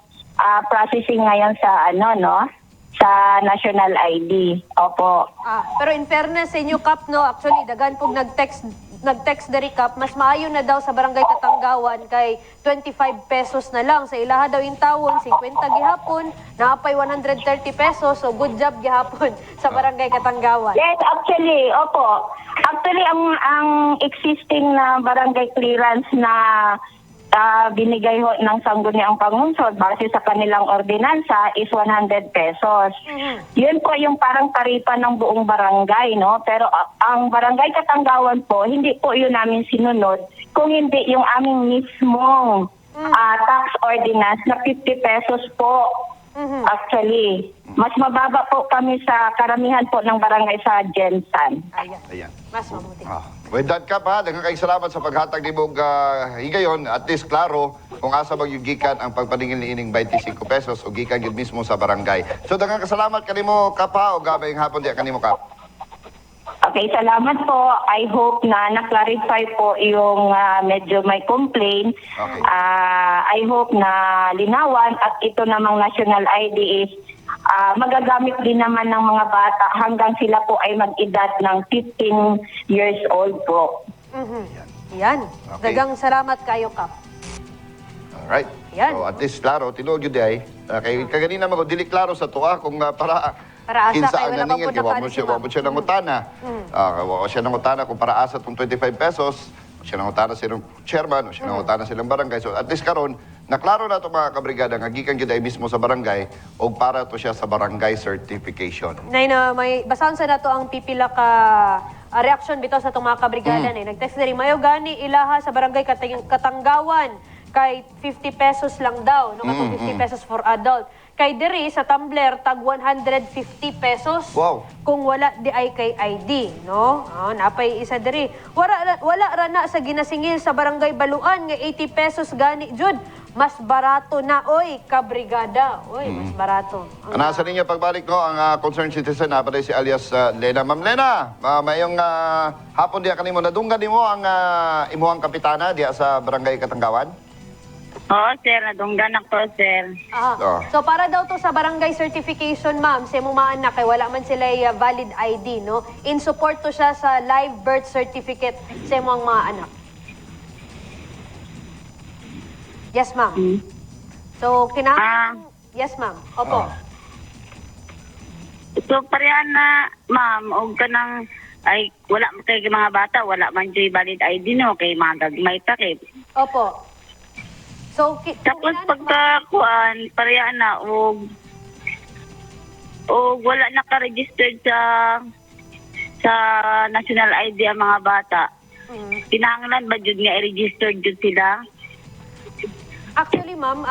processing ngayon sa sa national ID. Opo. Pero in fairness sa inyo, Kap, no, actually, dagan pong nag-text dari Kap, mas maayo na daw sa Barangay Katanggawan kay 25 pesos na lang. Sa ilaha daw in tawon, 50 gihapon, naapay 130 pesos. So good job gihapon sa Barangay Katanggawan. Yes, actually, opo. Actually, ang existing na barangay clearance na binigay ho ng Sangguniang Pangunsod base sa kanilang ordinansa is 100 pesos. Yun po yung parang taripa ng buong barangay, no? Pero ang Barangay Katanggawan po, hindi po yun namin sinunod kung hindi yung aming mismong tax ordinance na 50 pesos po. Actually, mas mababa po kami sa karamihan po ng barangay sa Jensan. Ayan. Mas mabuti. With that, Kap, ha, daghang kayong salamat sa paghatag ni Mog higayon. At least, klaro, kung asa magyugikan ang pagpaningil ni ining 25 pesos o gikan yun mismo sa barangay. So, daghang kasalamat kanimo, Kap, ha, o gabay yung hapon di kanimo, Kap. Okay, salamat po. I hope na na-clarify po yung medyo may complaint. Okay. I hope na linawan at ito namang national ID is magagamit din naman ng mga bata hanggang sila po ay mag-edad ng 15 years old po. Yan. Okay. Dagang salamat kayo, Kap. Alright. Yan. So, at least, klaro, tinuod yun di ay. Kay kaganina mo, dili klaro sa tuwa kung Para asa kinsa kayo, ang wala naningil, pa po wala mo siya nangutana. Wala siya nangutana kung para asa itong 25 pesos, siya nangutana silang chairman, o siya nangutana silang barangay. So at least karon, naklaro na ito mga kabrigada, nga gikan gyud ay mismo sa barangay, o para to siya sa barangay certification. Nay na may basahan sa nato ang pipila ka reaction bitaw sa itong mga kabrigada na nag-text na rin, mayo gani ilaha sa barangay Katanggawan kay 50 pesos lang daw, no? Katong 50 pesos for adult. Kay diri sa Tumblr tag 150 pesos. Wow. Kung wala di ay kay ID, no? Napay isa diri. Wala ra na sa ginasingil sa barangay Baluan nga 80 pesos gani jud. Mas barato na oy kabrigada. Oy, mas barato. Nasa ninyo pagbalik no ang concerned citizen na si alias Lena. Ma'am Lena, mayong hapon diya kanimo nadunggan nimo ang imuhang kapitana diya sa barangay Katanggawan? Oo, sir. Nadunggan ako, sir. So para daw to sa barangay certification, ma'am, sa imong mga anak kay wala man sila valid ID, no? In support to siya sa live birth certificate sa imong mga anak. Yes, ma'am. So yes, ma'am. Opo. So, parehan na, ma'am, og kanang ay wala man kay mga bata, wala man jay valid ID no kay mga gagmay takip. Opo. So, Tapos pagkakuan, pareha na og wala naka-registered sa national ID ang mga bata. Kinahanglan ba jud nga i-registered jud sila? Actually, ma'am,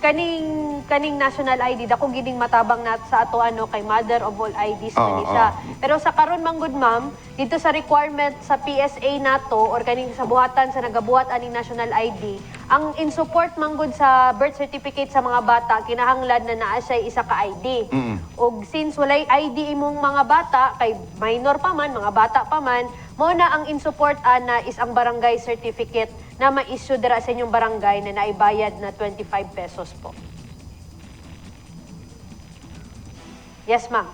kaning national ID dako gining matabang na sa ato kay mother of all IDs man siya. Pero sa karon manggod, ma'am, dito sa requirement sa PSA nato or kaning sa buhatan sa nagabuhat aning national ID, ang in support manggod sa birth certificate sa mga bata kinahanglan na naa siya isa ka ID. Og since walay ID imong mga bata kay minor pa man, mga bata pa man, mao na ang in support ana is ang barangay certificate na ma-issue dira sa inyong barangay na naibayad na 25 pesos po. Yes, ma'am.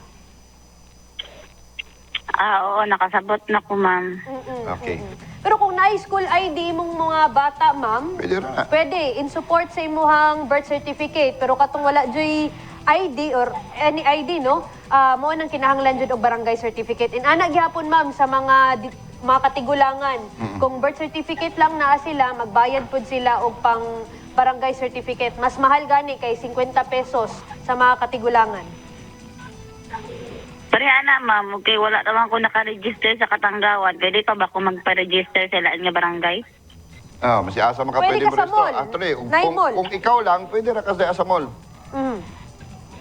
Oo, nakasabot na ko, ma'am. Okay. Pero kung na-school ID mong mga bata, ma'am, Pwede rin na. pwede in support sa imuhang birth certificate. Pero katong wala joy ID or any ID, no? Mo nang kinahanglan jud og barangay certificate. In ana gihapon, ma'am, sa mga katigulangan. Kung birth certificate lang naa sila, magbayad pud sila og barangay certificate. Mas mahal gani kay 50 pesos sa mga katigulangan. Pareha na, ma'am. Okay, wala naman ko naka-register sa Katanggawan. Pwede pa ba ako magpa-register sa ilaan nga barangay? Mas asa man ka Pwede pwede ka sa mo mall. Actually, Nine mall. kung ikaw lang, pwede na ka sa mall. Mm.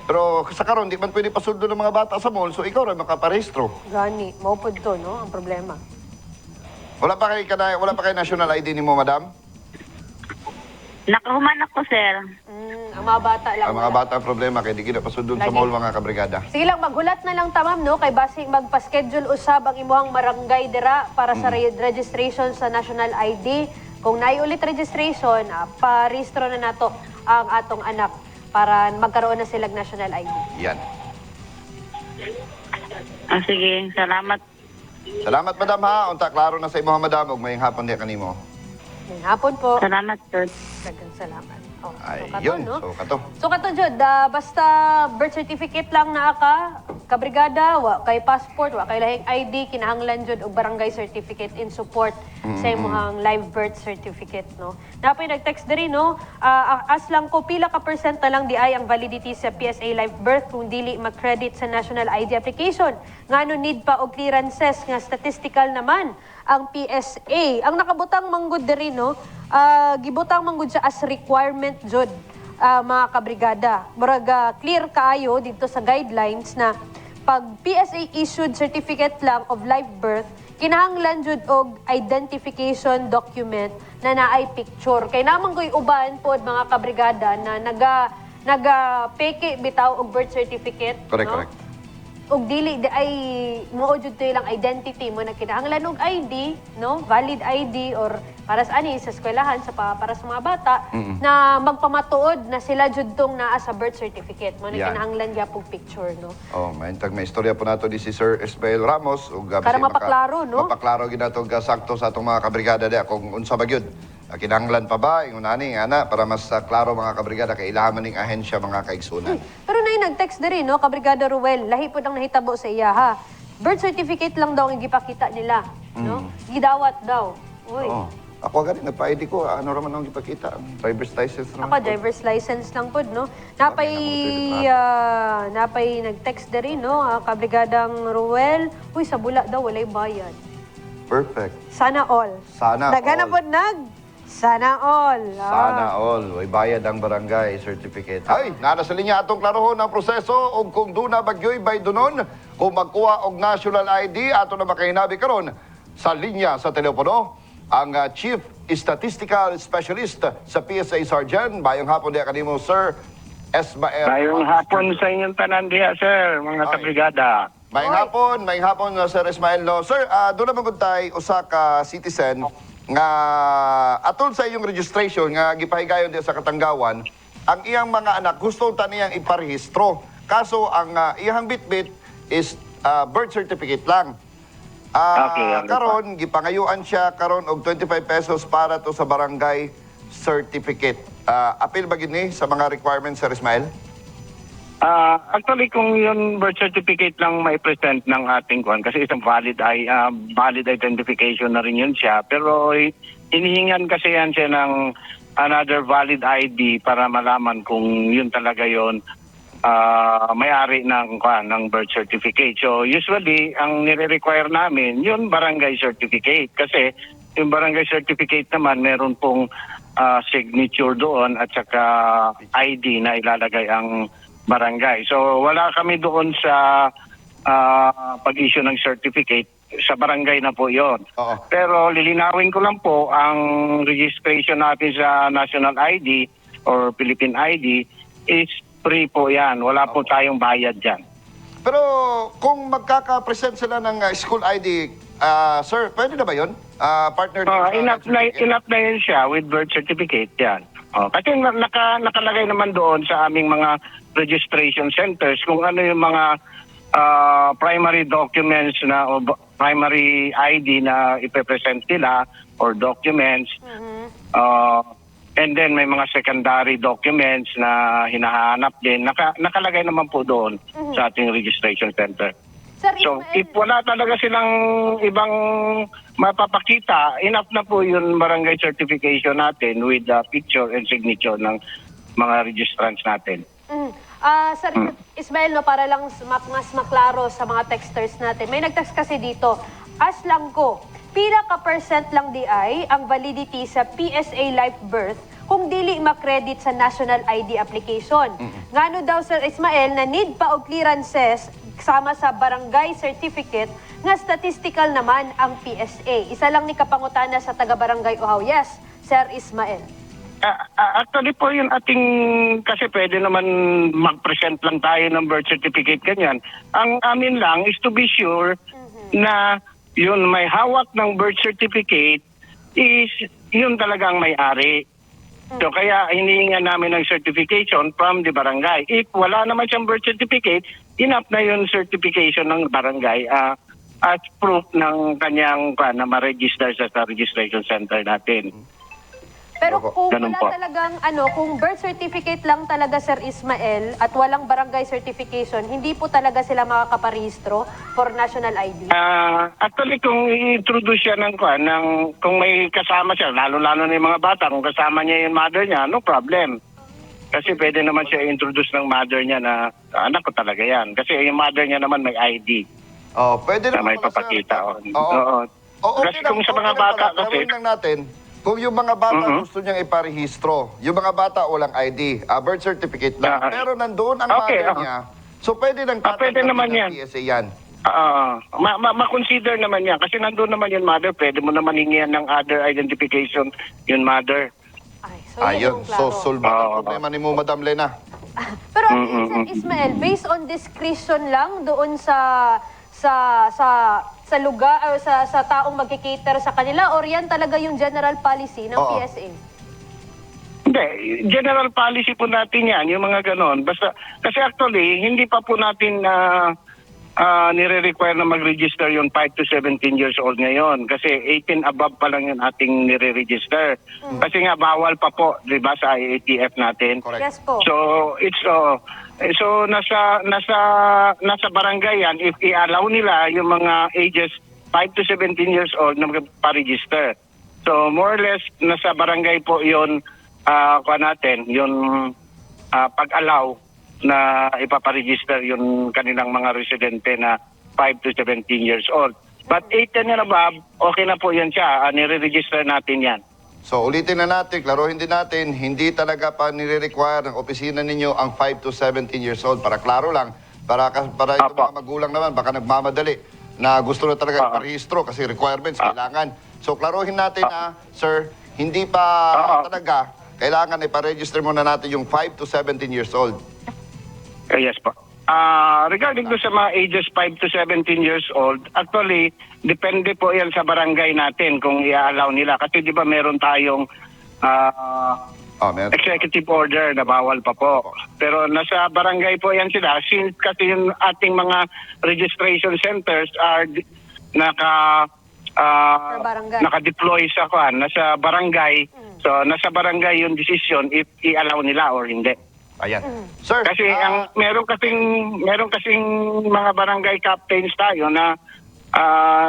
Pero sa karon di man pwede pasuldo ng mga bata sa mall, so ikaw rin makaparehistro. Gani, maupod to, no? Ang problema. Wala pa kay national ID ni mo, madam? Nakahuman ako, sir. Ang mga bata lang. Ang mga wala. bata ang problema kay di kita pasuldo Lagi. sa mall mga kabrigada. Sige lang, maghulat na lang tamam, no? Kay basing magpa-schedule usab ang imuhang barangay dira para sa registration sa national ID. Kung naay ulit registration, parehistro na nato ang atong anak para magkaroon na silang national ID. Yan. Sige, salamat. Salamat, madam, ha. Unta, klaro na sa imo, madam. Ug mayong hapon di kanimo. Ngayong hapon po. Salamat, sir. Daghang salamat. Oh, Ayun, no? so kato. So kato Jud, basta birth certificate lang na ka, kabrigada, wa kay passport, wa kay lahing ID, kinahanglan jud og barangay certificate in support sa imong live birth certificate, no. Napay nag-text diri, no. As lang ko pila ka percent na lang di ay ang validity sa PSA live birth kung dili mag-credit sa national ID application. Ngano need pa og clearances nga statistical naman ang PSA. Ang nakabutang manggod diri, no, gibutang manggod siya as requirement jud, mga kabrigada. Murag clear kaayo dito sa guidelines na pag PSA issued certificate lang of live birth, kinahanglan jud og identification document na naay picture. Kay naman ko'y uban pod mga kabrigada na naga peke bitaw og birth certificate, Correct, no? correct. Og dili di ay mao jud to ilang identity mo na kinahanglan og ID, no? Valid ID or para sa ani sa eskwelahan para sa mga bata na magpamatuod na sila jud tong naa sa birth certificate mo na Yan. kinahanglan gyapon picture, no? Maintag may istorya po nato di si Sir Esmael Ramos ug Para mapaklaro, no? Mapaklaro gid nato sakto sa atong mga kabrigada di kung unsa ba gyud. Kinahanglan pa ba ingon ani ana para mas klaro mga kabrigada kay ilaha man ning ahensya mga kaigsunan. Pero nay nag-text diri, no, kabrigada Ruel, lahi po ang nahitabo sa iya, ha. Birth certificate lang daw ang gipakita nila, no? Gidawat daw. Uy. Oo. Ako agad nagpa-ID ko, ano raman ang ipakita? Driver's license raman. Ako, po. driver's license lang po, no? Napay nag-text diri, no? Kabrigadang Ruel, uy, sa bula daw, walay bayad. Perfect. Sana all. Sana Nagana all. po sana all. Sana all. Way bayad ang barangay certificate. Ay, nana sa linya atong klarohon ang proseso ug kung duna bagyoy bay dunon kung magkuha og national ID ato na makahinabi karon sa linya sa telepono ang Chief Statistical Specialist sa PSA Sergeant. Bayong hapon diya kanimo, Sir Esmael. Ngayong hapon sa inyong tanan diha, sir, mga Ay. kabrigada. Mayong hapon, Sir Esmael. No? Sir, doon naman kung tayo, usa ka citizen, nga atol sa iyong registration, nga gipahigayon din sa Katanggawan, ang iyang mga anak, gusto ta niyang iparehistro. Kaso, ang iyang bitbit is birth certificate lang. Okay, Karon, gipangayuan siya karon og 25 pesos para to sa barangay certificate. Apil ba gini sa mga requirements, Sir Ismael? Actually, kung yun birth certificate lang may present ng ating kuan kasi isang valid identification na rin yun siya. Pero hinihingan kasi yan siya ng another valid ID para malaman kung yun talaga yun may-ari ng birth certificate. So usually, ang nire-require namin yun barangay certificate kasi yung barangay certificate naman meron pong signature doon at saka ID na ilalagay ang barangay. So wala kami doon sa pag-issue ng certificate. Sa barangay na po yon. Oo. Pero lilinawin ko lang po, ang registration natin sa National ID or Philippine ID is free po yan. Wala po tayong bayad dyan. Pero kung magkaka-present sila ng school ID, sir, pwede na ba yun? Partner sa Enough na yun siya with birth certificate yan. Kasi nakalagay naman doon sa aming mga registration centers kung ano yung mga primary documents na o primary ID na ipepresent nila or documents. And then may mga secondary documents na hinahanap din. Nakalagay naman po doon sa ating registration center. Sir So, Ismael, if wala talaga silang ibang mapapakita, enough na po yung barangay certification natin with the picture and signature ng mga registrants natin. Sir Ismael, no, para lang mas maklaro sa mga texters natin, may nag-text kasi dito, as lang ko, pila ka percent lang di ay ang validity sa PSA Live Birth kung dili ma-credit sa National ID application. Ngano daw, Sir Ismael, na need pa og clearances sama sa barangay certificate nga statistical naman ang PSA. Isa lang ni kapangutana sa taga-barangay Uhaw. Yes, Sir Ismael. Actually po yung ating, kasi pwede naman mag-present lang tayo ng birth certificate ganyan. Ang amin lang is to be sure na yun may hawak ng birth certificate is yun talagang may-ari. So kaya hinihingan namin ng certification from the barangay. If wala naman siyang birth certificate, enough na yun certification ng barangay as proof ng kanyang na ma-register sa registration center natin. Pero kung Ganun wala po. talagang kung birth certificate lang talaga, Sir Ismael, at walang barangay certification, hindi po talaga sila makakaparehistro for national ID. Actually, kung i-introduce siya kung may kasama siya, lalo-lalo na yung mga bata, kung kasama niya yung mother niya, no problem. Kasi pwede naman siya introduce ng mother niya na anak ko talaga yan. Kasi yung mother niya naman may ID Pwede na naman may pala, sir. papakita. Oo. Kasi kung sa mga bata kasi, Gawin lang natin, kung yung mga bata gusto niyang iparehistro, yung mga bata walang ID, birth certificate lang, pero nandoon ang Okay, mother niya, so pwede nang pwede naman ng yan. PSA yan. ma-consider naman yan. Kasi nandun naman yung mother, pwede mo naman hingihan ng other identification yung mother. Ay, so Ayun, yun yung so klaro. solve ang problema ni mo, Madam Lena. Pero Sir Ismael, based on discretion lang doon sa lugar o sa taong magki-cater sa kanila, or yan talaga yung general policy ng Oo. PSA? Hindi, general policy po natin yan, yung mga ganon. Basta, kasi actually, hindi pa po natin nire-require na mag-register yung 5 to 17 years old ngayon. Kasi 18 above pa lang yung ating nire-register. Kasi nga, bawal pa po, di ba, sa IATF natin. Correct. Yes po. So it's so nasa barangay yan if i-allow nila yung mga ages 5 to 17 years old na magpa-register. So more or less nasa barangay po 'yon yung pag-allow na ipaparegister yung kanilang mga residente na 5 to 17 years old. But 18 and above, okay na po yan siya. Nire-register natin yan. So ulitin na natin, klaruhin din natin, hindi talaga pa nire-require ng opisina ninyo ang 5 to 17 years old. Para klaro lang, para ito Apo. mga magulang naman, baka nagmamadali na gusto na talaga iparehistro kasi requirements kailangan. So klaruhin natin na, sir, hindi pa talaga kailangan iparegister muna natin yung 5 to 17 years old. Yes po. Regarding to sa mga ages 5 to 17 years old, actually, depende po yan sa barangay natin kung i-allow nila. Kasi di ba meron tayong Meron. executive order na bawal pa po. Pero nasa barangay po yan sila. Since kasi yung ating mga registration centers are Sa barangay. naka-deploy nasa barangay. So nasa barangay yung decision if i-allow nila or hindi. Ayan. Sir, Kasi meron kasing mga barangay captains tayo na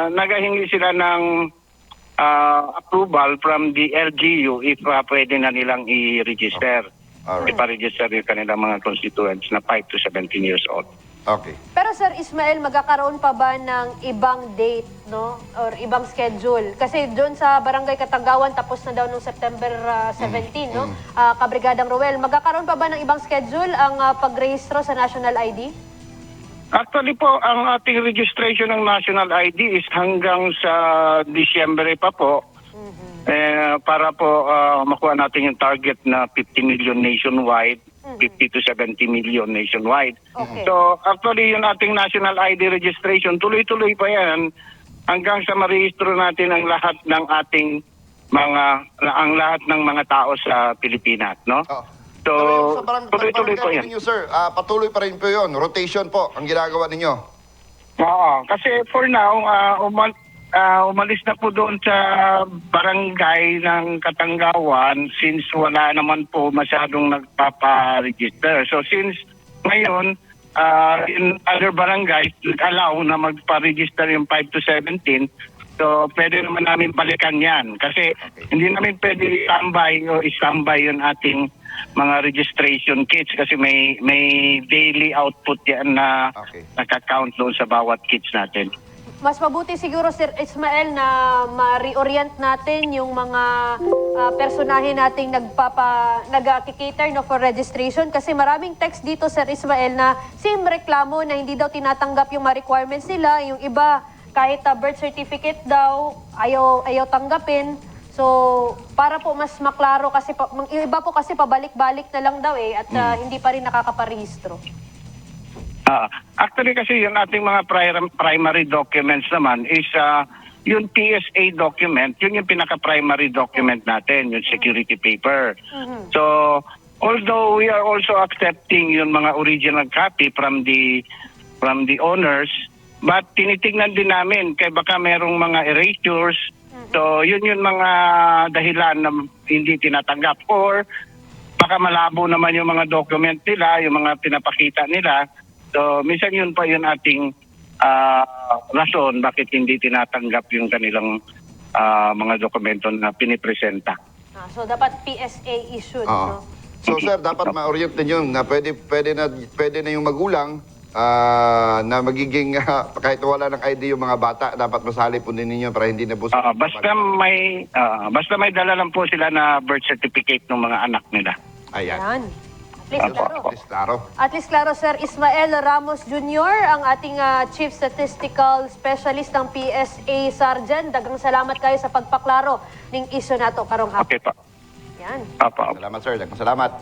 nagahingi sila ng approval from the LGU if pwede na nilang i-register. Alright. Ipa-register yung kanilang mga constituents na 5 to 17 years old. okay. Pero Sir Ismael, magkakaroon pa ba ng ibang date, no? Or ibang schedule? Kasi doon sa Barangay Katanggawan, tapos na daw noong September 17, no? Kabrigadang Roel, magkakaroon pa ba ng ibang schedule ang pagrehistro sa National ID? Actually po, ang ating registration ng National ID is hanggang sa Disyembre pa po. Para po makuha natin yung target na 50 million nationwide, 50 to 70 million nationwide. Okay. So actually yung ating national ID registration, tuloy-tuloy pa yan hanggang sa marehistro natin ang lahat ng ating lahat ng mga tao sa Pilipinas, no? Oh. So Sa tuloy-tuloy pa yan. ninyo, sir, patuloy pa rin po yun. Rotation po ang ginagawa ninyo. Oo, kasi for now, umalis na po doon sa barangay ng Katanggawan since wala naman po masyadong nagpapa-register. So since ngayon, in other barangays, allow na magpa-register yung 5 to 17. So, pwede naman namin balikan yan. Kasi hindi namin pwede i-standby yung ating mga registration kits kasi may daily output yan na nakaka-count doon sa bawat kits natin. Mas mabuti siguro, Sir Ismael, na ma-reorient natin yung mga personahe nating nag-cater no, for registration. Kasi maraming text dito, Sir Ismael, na same reklamo na hindi daw tinatanggap yung mga requirements nila. Yung iba, kahit birth certificate daw, ayaw tanggapin. So, para po mas maklaro kasi, yung iba po kasi pabalik-balik na lang daw at hindi pa rin nakakaparehistro. Actually kasi yung ating mga primary documents naman is yung PSA document, yun yung pinaka-primary document natin, yung security paper. So, although we are also accepting yung mga original copy from the owners, but tinitingnan din namin kaya baka merong mga erasures. So, yun yung mga dahilan na hindi tinatanggap. Or baka malabo naman yung mga document nila, yung mga pinapakita nila. So, minsan yun pa yung ating rason bakit hindi tinatanggap yung kanilang mga dokumento na pinipresenta. So, dapat PSA issued, no? So, sir, dapat ma-orient din yun na pwede na yung magulang na magiging kahit wala ng ID yung mga bata, dapat masali po din ninyo para hindi na po basta may dala lang po sila na birth certificate ng mga anak nila. Ayan. At least klaro, Sir Ismael Ramos Jr., ang ating Chief Statistical Specialist ng PSA Sergeant. Dagang salamat kayo sa pagpaklaro ng isyo nato karong hapon. Okay pa. Yan. Salamat, sir. Dagang salamat.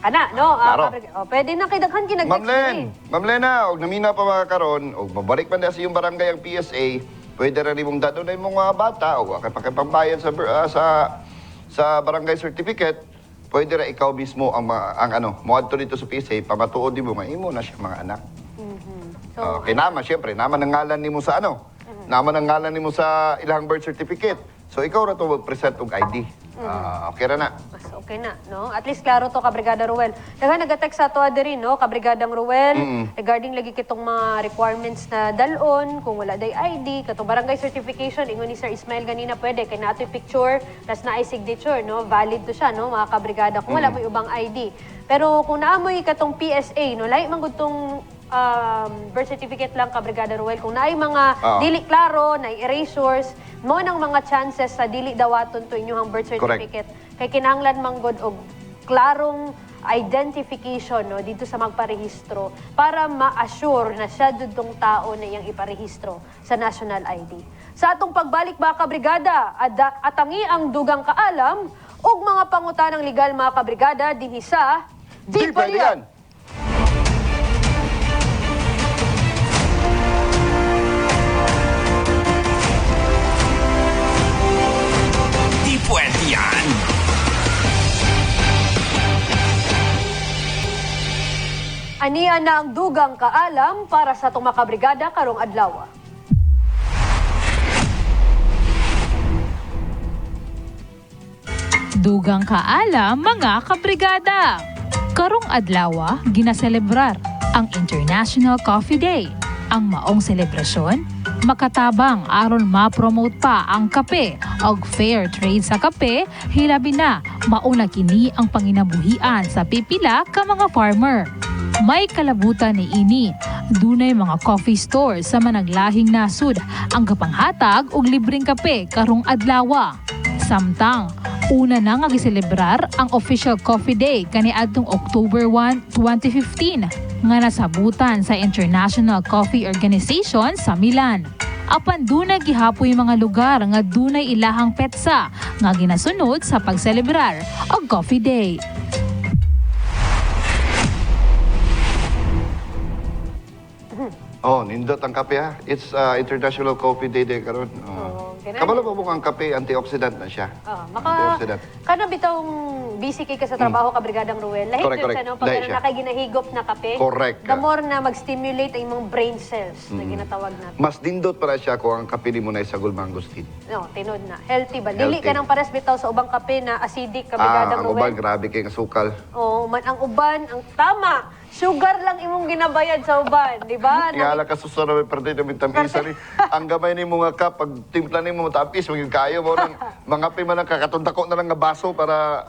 Kana, no? Klaro. Pwede na kidaghan kinag-text. Ma'am Lena, og namina pa mga karon, og mabalik man na sa iyong barangay ang PSA, pwede rin imong dado na imong mga bata o pakipambayad sa barangay certificate. Pwede ra ikaw mismo ang moadto dito sa PSA, pamatuod mo nga imo na siya mga anak. So, Okay, syempre, naman ang ngalan nimo sa naman ang ngalan nimo sa ilang birth certificate. So ikaw ra to mag-present og ID. Okay ra na. mas okay na, no? At least klaro to, Kabrigada Ruel. Daghan nag-text sa ato rin, no? Kabrigadang Ruel, regarding lagi kitong mga requirements na dalon, kung wala day ID, katong barangay certification, ingon ni Sir Ismael ganina pwede, kay nato picture, plus na signature, no? Valid to siya, no? Mga kabrigada, kung wala mo ubang ID. Pero kung naamoy katong PSA, no? Lahi man gud tong birth certificate lang, Kabrigada Ruel. Kung naay mga dili klaro, naay erasures, mo nang mga chances sa dili dawaton to inyong birth certificate. Kay kinahanglan manggod og klarong identification, no, dito sa magparehistro para ma-assure na siya dudong tao na iyang iparehistro sa national ID. Sa atong pagbalik mga kabrigada, atangi ang dugang kaalam ug mga pangutanang legal mga kabrigada dinhi sa Di pwede yan! Di pwede yan. Aniya na ang dugang kaalam para sa itong makabrigada karong adlaw. Dugang kaalam mga kabrigada. Karong adlaw ginaselebrar ang International Coffee Day. Ang maong selebrasyon makatabang aron ma-promote pa ang kape og fair trade sa kape, hilabi na mauna kini ang panginabuhian sa pipila ka mga farmer. May kalabutan ni ini, dunay mga coffee stores sa managlahing nasud ang gapanghatag og libreng kape karong adlaw. Samtang una na nga giselebrar ang official coffee day kaniadtong October 1, 2015 nga nasabutan sa International Coffee Organization sa Milan. Apan dunay gihapoy mga lugar nga dunay ilahang petsa nga ginasunod sa pagselebrar og Coffee Day. Nindot ang kape ha. It's International Coffee Day karon. Kabalo pa mo ang kape, antioxidant na siya. Antioxidant. Kana bitong busy kay ka sa trabaho, Kabrigadang Ruel. Lahi Correct, yun siya, no? correct. Lahi Pag siya. nakaginahigop na kape, Correct. the more na mag-stimulate ang imong brain cells na ginatawag natin. Mas dindot para siya kung ang kape ni mo na isagol mangosteen. No, tinod na. Healthy ba? Dili Healthy. ka ng pares bitaw sa ubang kape na acidic, Kabrigadang Ang uban, Ruel. grabe kay asukal. Ang uban, ang tama. sugar lang imong ginabayad sa uban, di ba? Ingala ka susunod may perde na tamisa ni. Ang gamay ni mga ka, pag timpla ni mo matapis, maging kayo mo nang mga piman lang kakatundako na lang nga baso para...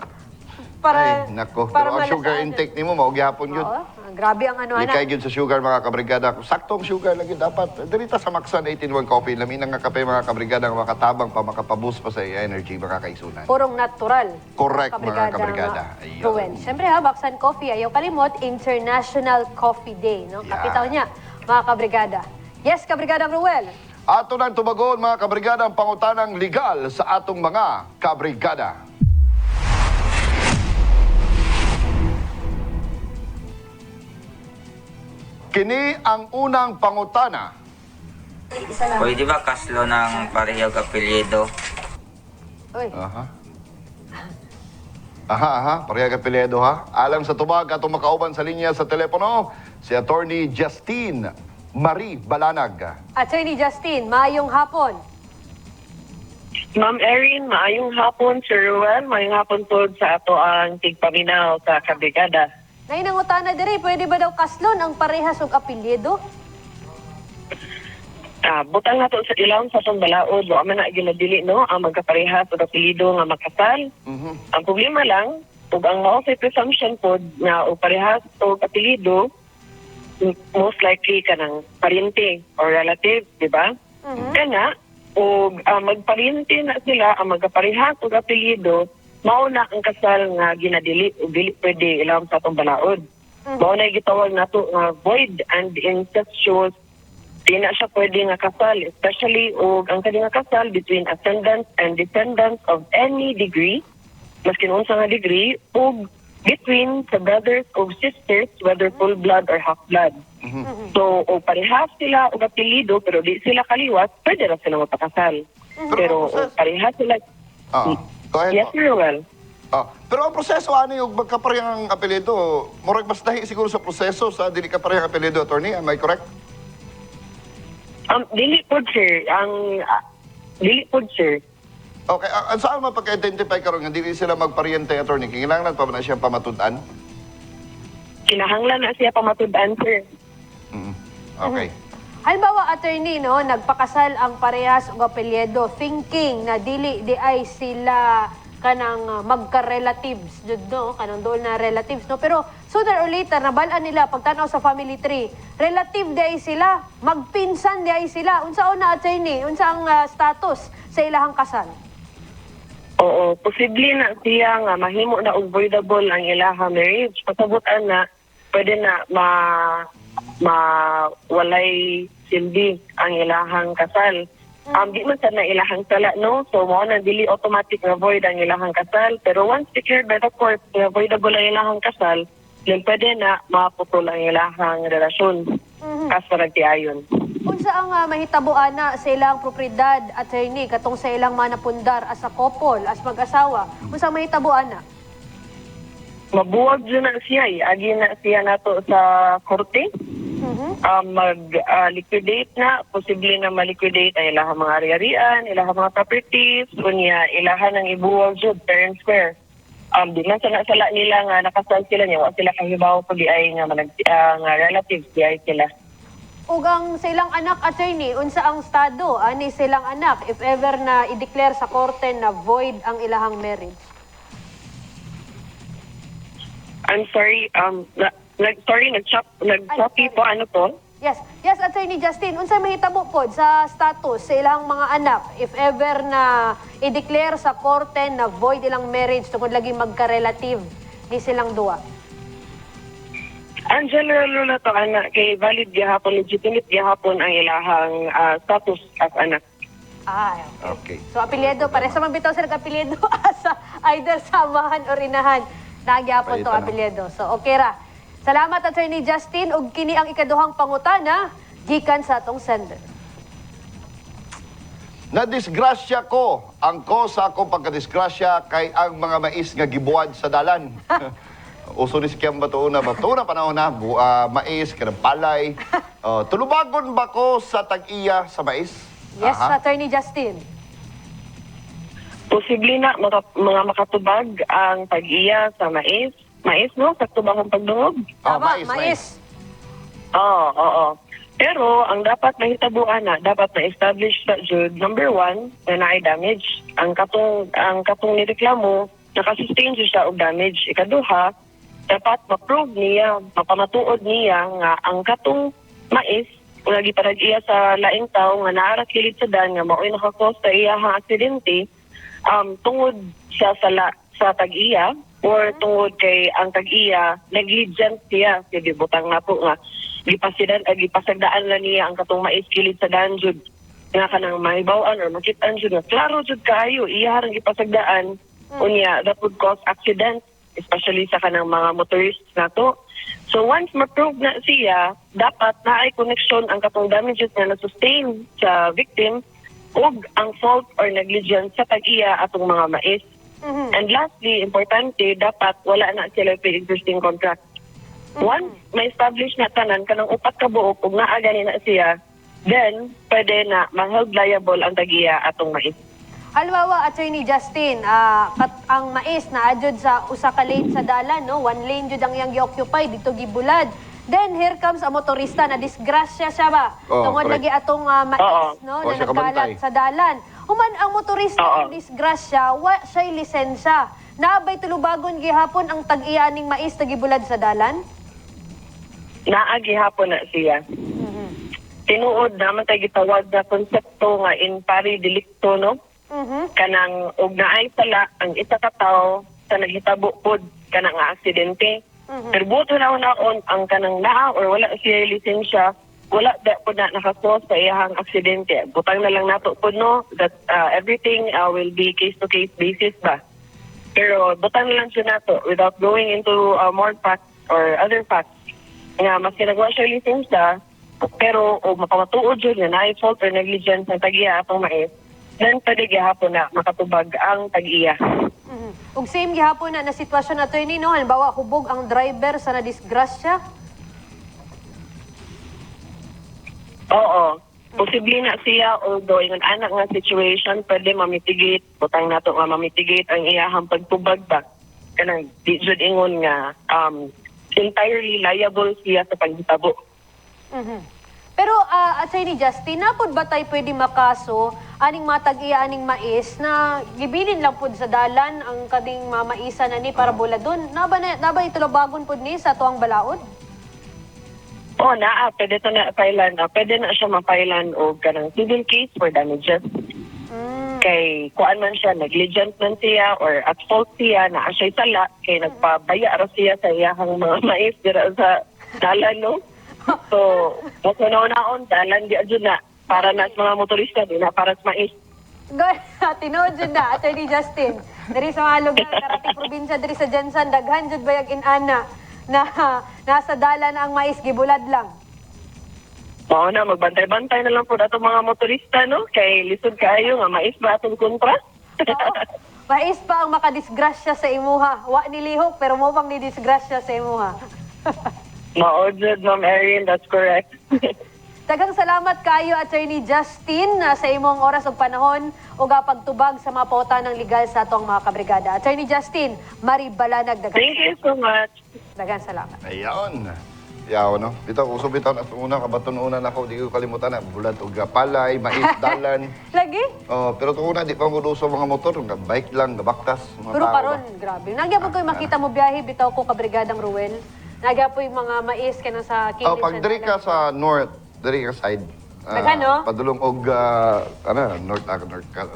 Para, Ay, nako. para Pero ang sugar malasaan. intake ni mo, maugyapon yun. Oo, grabe ang ano, Likay anak. yun sa sugar, mga kabrigada. Saktong sugar lagi dapat. Dirita sa Maksan 18-1 coffee. Lamin nga kape, mga kabrigada, nga makatabang pa, makapaboost pa sa energy, mga kaisunan. Purong natural. Correct, mga kabrigada. Ayun. Ruel. Siyempre ha, Baksan Coffee, ayaw kalimot, International Coffee Day. No? Yeah. Kapitaw niya, mga kabrigada. Yes, kabrigada Ruel. Ato nang tumagon, mga kabrigada, ang pangutanang legal sa atong mga kabrigada. Kini ang unang pangutana. Pwede ba kaslo ng parehiyog apelyido? Uy, Aha. Parehag apelyido ha. Alang sa tubag atong makauban sa linya sa telepono, si Attorney Justine Marie Balanag. Attorney Justin, maayong hapon. Ma'am Erin, maayong hapon, Sir Ruel. Maayong hapon po sa ato ang tigpaminaw sa kabrigada. Nainangutana diri, pwede ba daw kaslon ang parehas og apelyido? Butang nga to sa ilawon sa itong balaod, wa man na ginadili, no, ang magkaparehas o apelido nga makasal. Ang problema lang, ug ang mao sa presumption po na o parehas o apelido, most likely ka ng pariente or relative, di ba? Kaya o magpariente na sila, ang magkaparehas o apelido, mao na ang kasal nga ginadili o dili pwede ilawom sa itong balaod. Mao na gitawag nato nga void and incestuous. Di na siya pwede nga kasal, especially o ang kani nga kasal between ascendants and descendants of any degree, maski unsa nga degree, o between sa brothers o sisters, whether full blood or half blood. So, o parehas sila o apelido, pero di sila kaliwat, pwede ra sila magpakasal. Pero o parehas sila... Go ahead. Yes, Sir Ruel. Pero ang proseso, ano yung magkaparehang apelido? Murag mas dahi siguro sa proseso sa dili kaparehang apelido, Attorney. Am I correct? Dili po, sir. Dili po, sir. Okay, saan mapag-identify karon nga dili sila magpariente, Attorney? Kinahanglan pa ba na siyang pamatudan? Kinahanglan na siya pamatud-an, sir. Okay. Halimbawa, attorney, no, nagpakasal ang parehas o apelyido, thinking na dili di ay sila kanang magka-relatives, jud no, kanang doon na relatives, no. Pero sooner or later, nabalaan nila, pagtanaw sa family tree, relative di ay sila, magpinsan di ay sila. Unsa na, attorney? Unsa ang status sa ilahang kasal? Oo, posible na siya nga mahimo na avoidable ang ilaha marriage. Pasabutan na, pwede na walay silbi ang ilahang kasal. Di man sana ilahang sala, no? So, mo na dili automatic na void ang ilahang kasal. Pero once declared by the court na avoidable ang ilahang kasal, then pwede na maputol ang ilahang relasyon. As paragtiayon. Unsa ang mahitabuan na sa ilang propriedad, attorney, katong sa ilang manapundar as a couple, as mag-asawa? Unsa ang mahitabuan na? Mabuwag yun na siya. Agi na siya nato sa korte. Mag-liquidate na. Posible na ma-liquidate ang ilahang mga ari-arian, ilahang mga properties, unya ilahan ng ibuwag yun, fair and square. Di man sala nila nga nakasal sila niya, wa sila kahibaw pag ay nga relatives, di ay sila. Ug ang sa ilang anak, attorney, unsa ang estado ani silang anak if ever na i-declare sa korte na void ang ilahang marriage? I'm sorry, nag-choppy po, ano po? Yes, Attorney Justin, unsa mahitabo pod sa status sa ilang mga anak if ever na i-declare sa korte na void ilang marriage tungod lagi magka-relative ni silang duwa? Ang general na to, anak, kay valid gihapon, legitimate gihapon ang ilahang status as anak. Okay. So, apelyido, pare sa mabitaw sa nag-apelyido sa either samahan o inahan. Nagyapon to apelyido. So, okay ra. Salamat, Attorney Justin. Ug kini ang ikaduhang pangutana, gikan sa atong sender. Nadisgrasya ko. Ang ko sa akong pagkadisgrasya kay ang mga mais nga gibuwad sa dalan. Uso ni sikyang batuuna panahon na, mais, kanang palay. Tulubagon ba ko sa tag-iya sa mais? Yes, Attorney Justin. Posible na mga makatubag ang pag-iya sa mais. mais, no? Sakto ba akong pagdungog? Tama, mais. mais. Oo. Pero ang dapat mahitabuan na, dapat na-establish sa jud, number 1, na naay damage. Ang katong nireklamo, nakasustain jud siya og damage. Ikaduha, dapat ma-prove niya, mapamatuod niya nga ang katong mais, kung nagiparag iya sa laing tao nga naara kilid sa dan nga mao'y nakakos sa iyahang aksidente, tungod siya sa tag-iya or tungod kay ang tag-iya negligent siya, sige butang na po nga gipasagdaan na niya ang katong mais kilid sa danjud nga kanang mahibaw-an or makit-an jud nga klaro jud kayo iya harang gipasagdaan unya that would cause accident especially sa kanang mga motorists nato. So once ma-prove na siya, dapat na ay connection ang katong damages na na-sustain sa victim ug ang fault or negligence sa tag-iya atong mga mais. And lastly, importante, dapat wala na sila pre-existing contract. Once may establish na tanan kanang upat ka buok ug naa gani na siya, then pwede na ma-held liable ang tag-iya atong mais. Halimbawa, Attorney Justin, ang mais na adjud sa usa ka lane sa dalan, no? One lane jud ang iyang gi-occupy dito gibulad. Then here comes a motorista na disgrasya siya ba? Tungod correct. lagi atong mais, no, na siya nagkalat kabantay. sa dalan. Human ang motorista ang disgrasya, wa siya'y lisensya. Naabay tulubagon gihapon ang tag-iya ning mais na gibulad sa dalan? Naa gihapon na siya. Tinuod naman tayo gitawag na konsepto nga in pari delicto, no? Kanang og naay sala ang isa ka tawo sa naghitabo pod kanang nga aksidente. Pero buto na unaon ang kanang naa or wala siya lisensya, wala da po na nakasos sa iyang aksidente. Butang na lang nato po, no, that everything will be case-to-case basis ba. Pero butang na lang siya nato without going into more facts or other facts. Nga, mas kinagawa siya lisensya, pero o mapamatuod yun na naay fault or negligence ng tag-iya atong mais, then pwede gihapon na makatubag ang tag-iya. Ug same gihapon na sitwasyon na to no, halimbawa hubog ang driver sa nadisgrasya. Oo. Posible na siya, although yung anak nga situation, pwede mamitigate, butang nato nga mamitigate ang iyahang pagtubag ba. Kanang di jud ingon nga entirely liable siya sa paghitabo. Pero Attorney Justin, napod ba tayo pwede makaso aning matag-iya aning mais na gibilin lang pud sa dalan ang kading mamaisa na ni para buladon? Naba itulabagon pud ni sa tuang balaod? Oo, pwede to na pailan. Pwede na siya mapailan o kanang civil case for damages. Kay kuan man siya, negligent man siya or at fault siya na siya'y sala kay nagpabaya ra siya sa iyahang mga mais dira sa dalan, no? So, mas naon dalan di adyo na para na sa mga motorista, di na para sa mais. Tinood dyan na, Attorney Justin. Dari sa mga lugar, karating probinsya, dari sa Jansan, daghan dyan bayag inana na nasa dalan ang mais, gibulad lang. Oo na, magbantay-bantay na lang po na itong mga motorista, no? Kay lisod kayo nga, mais ba atong kontra? Oo. Mais pa ang makadisgrasya sa imuha. Wa nilihok, pero mo pang nidisgrasya sa imuha. Maodjud, Ma'am Erin, that's correct. Daghang salamat kayo, Attorney Justin, sa imong oras ug panahon ug pagtubag sa mga pauta ng legal sa atong mga kabrigada. Attorney Justin, Mari Balanag, Thank you so much. daghang salamat. Ayan. Yaw, no? Bitaw, usog bitaw na una, kabaton una na ako, di ko kalimutan na, bulat o palay, mais, dalan. Lagi? Oh, pero ito una, di pa mo sa mga motor, bike lang, gabaktas, mga Pero tao karon, ba? grabe. Nagyapon ko makita mo biyahe, bitaw ko kabrigadang Ruel. Nagyapon yung mga mais kana sa kilid. Oh, pag diri ka sa north, diri ka side, Daghan, no? padulong og, north,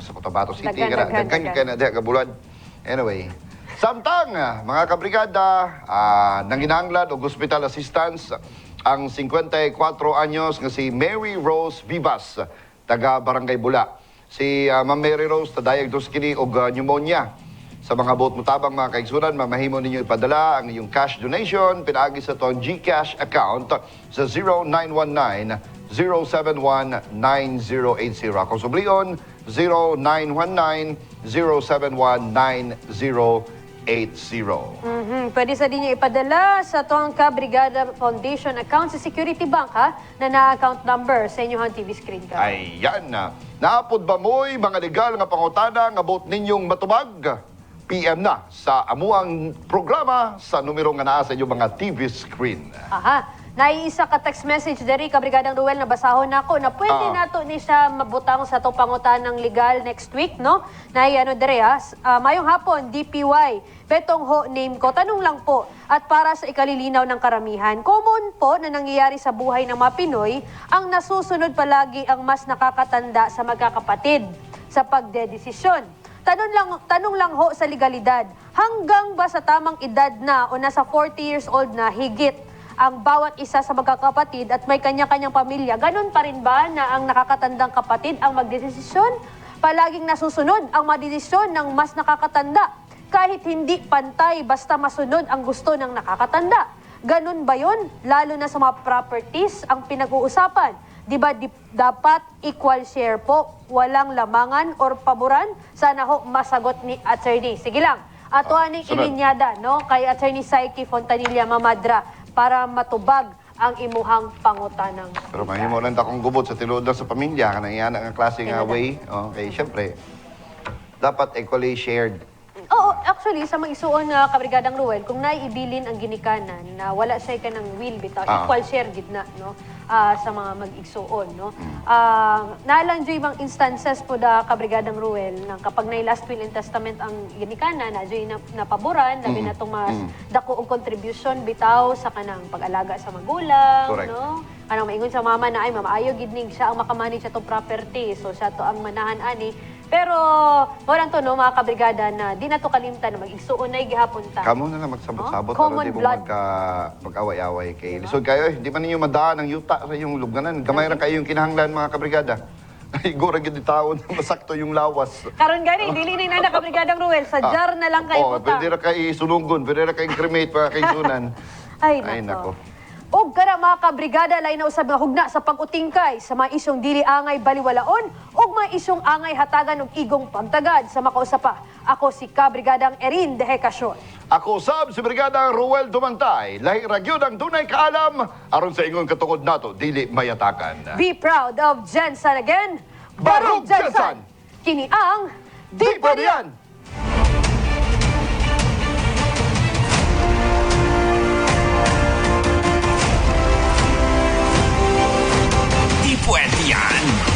sa Cotabato City, Daghan. daghan ka na, di ka bulad. Anyway, samtang, mga kabrigada, nanginahanglan og hospital assistance ang 54 anyos nga si Mary Rose Vivas, taga Barangay Bula. Si Ma'am Mary Rose, tadayagdos kini og pneumonia. Sa mga buot mutabang mga kaigsunan, mamahimo ninyo ipadala ang iyong cash donation pinaagi sa itong GCash account sa 0919-071-9080. Kung sublion, 0919-071-9080. Pwede sa din niyo ipadala sa tuwang Kabrigada Foundation account sa Security Bank, ha? Na na-account number sa inyong TV screen ka. Ayan na. Naapod ba mo'y mga legal nga pangutana nga buot ninyong matubag? PM na sa amuang programa sa numero nga naa sa inyong mga TV screen. Aha. Naiisa ka text message diri Kabrigadang Ruel na basahon nako na pwede nato ni siya mabutang sa to pangutanang legal next week, no? Nay ano diri mayong hapon DPY. Petong ho name ko. Tanong lang po at para sa ikalilinaw ng karamihan. Common po na nangyayari sa buhay ng mga Pinoy ang nasusunod palagi ang mas nakakatanda sa magkakapatid sa pagdedesisyon. Tanong lang ho sa legalidad. Hanggang ba sa tamang edad na o nasa 40 years old na higit ang bawat isa sa magkakapatid at may kanya-kanyang pamilya, ganun pa rin ba na ang nakakatandang kapatid ang magdesisyon? Palaging nasusunod ang madesisyon ng mas nakakatanda kahit hindi pantay basta masunod ang gusto ng nakakatanda. Ganun ba yun? Lalo na sa mga properties ang pinag-uusapan. Di ba dapat equal share po? Walang lamangan or paboran? Sana ho masagot ni attorney. Sige lang. Ato aning sunod. ilinyada, no? Kay attorney Saiki Fontanilla Mamadra para matubag ang imuhang pangutanang. Pero mahimo lang akong gubot sa tinuod lang sa pamilya kanang iyan ang klase nga way. Okay, syempre dapat equally shared. Oo, actually, sa mga isuon na Kabrigadang Ruel, kung naiibilin ang ginikanan na wala siya ka ng will bitaw, equal share gid na, no? Sa mga mag-igsuon, no? Naalang dyan ibang instances po da Kabrigadang Ruel na kapag na last will and testament ang ginikanan, na dyan napaboran, labi na itong mas dako og contribution bitaw sa kanang pag-alaga sa magulang, Correct. no? Anong maingon sa mama na, ay mama, ayaw gidning siya ang makamanage sa itong property, so siya to ang manahan ani. Pero, walang to, no, mga kabrigada, na di na to kalimtan na mag-igsuon na igihapon ta. Kamo na lang magsabot-sabot Common pero di mo blood. mag-away-away kay lisod kayo. Hindi man ninyo madaan ang yuta sa iyong lubganan. Gamay ra kayo yung kinahanglan mga kabrigada. Ay, gura gid taon na masakto yung lawas. Karon gani, dili ni na Kabrigadang Ruel, sa jar na lang kayo puta. Pwede ra kay sununggon, pwede ra kay cremate para kay sunan. Ay, Ay, nako. Og kara mga kabrigada, lain na usab nga hugna sa pag-utingkay sa mga isyong dili angay baliwalaon og mga isyong angay hatagan og igong pagtagad sa makausapa. Ako si Kabrigadang Erin de Hecasyon. Ako sab si Brigada Ruel Dumantay. Lahi ra gyud ang dunay kaalam aron sa ingon katungod nato dili mayatakan. Be proud of Jensen again. Barog Jensen! Kini ang Di pa diyan! Di puwede yan.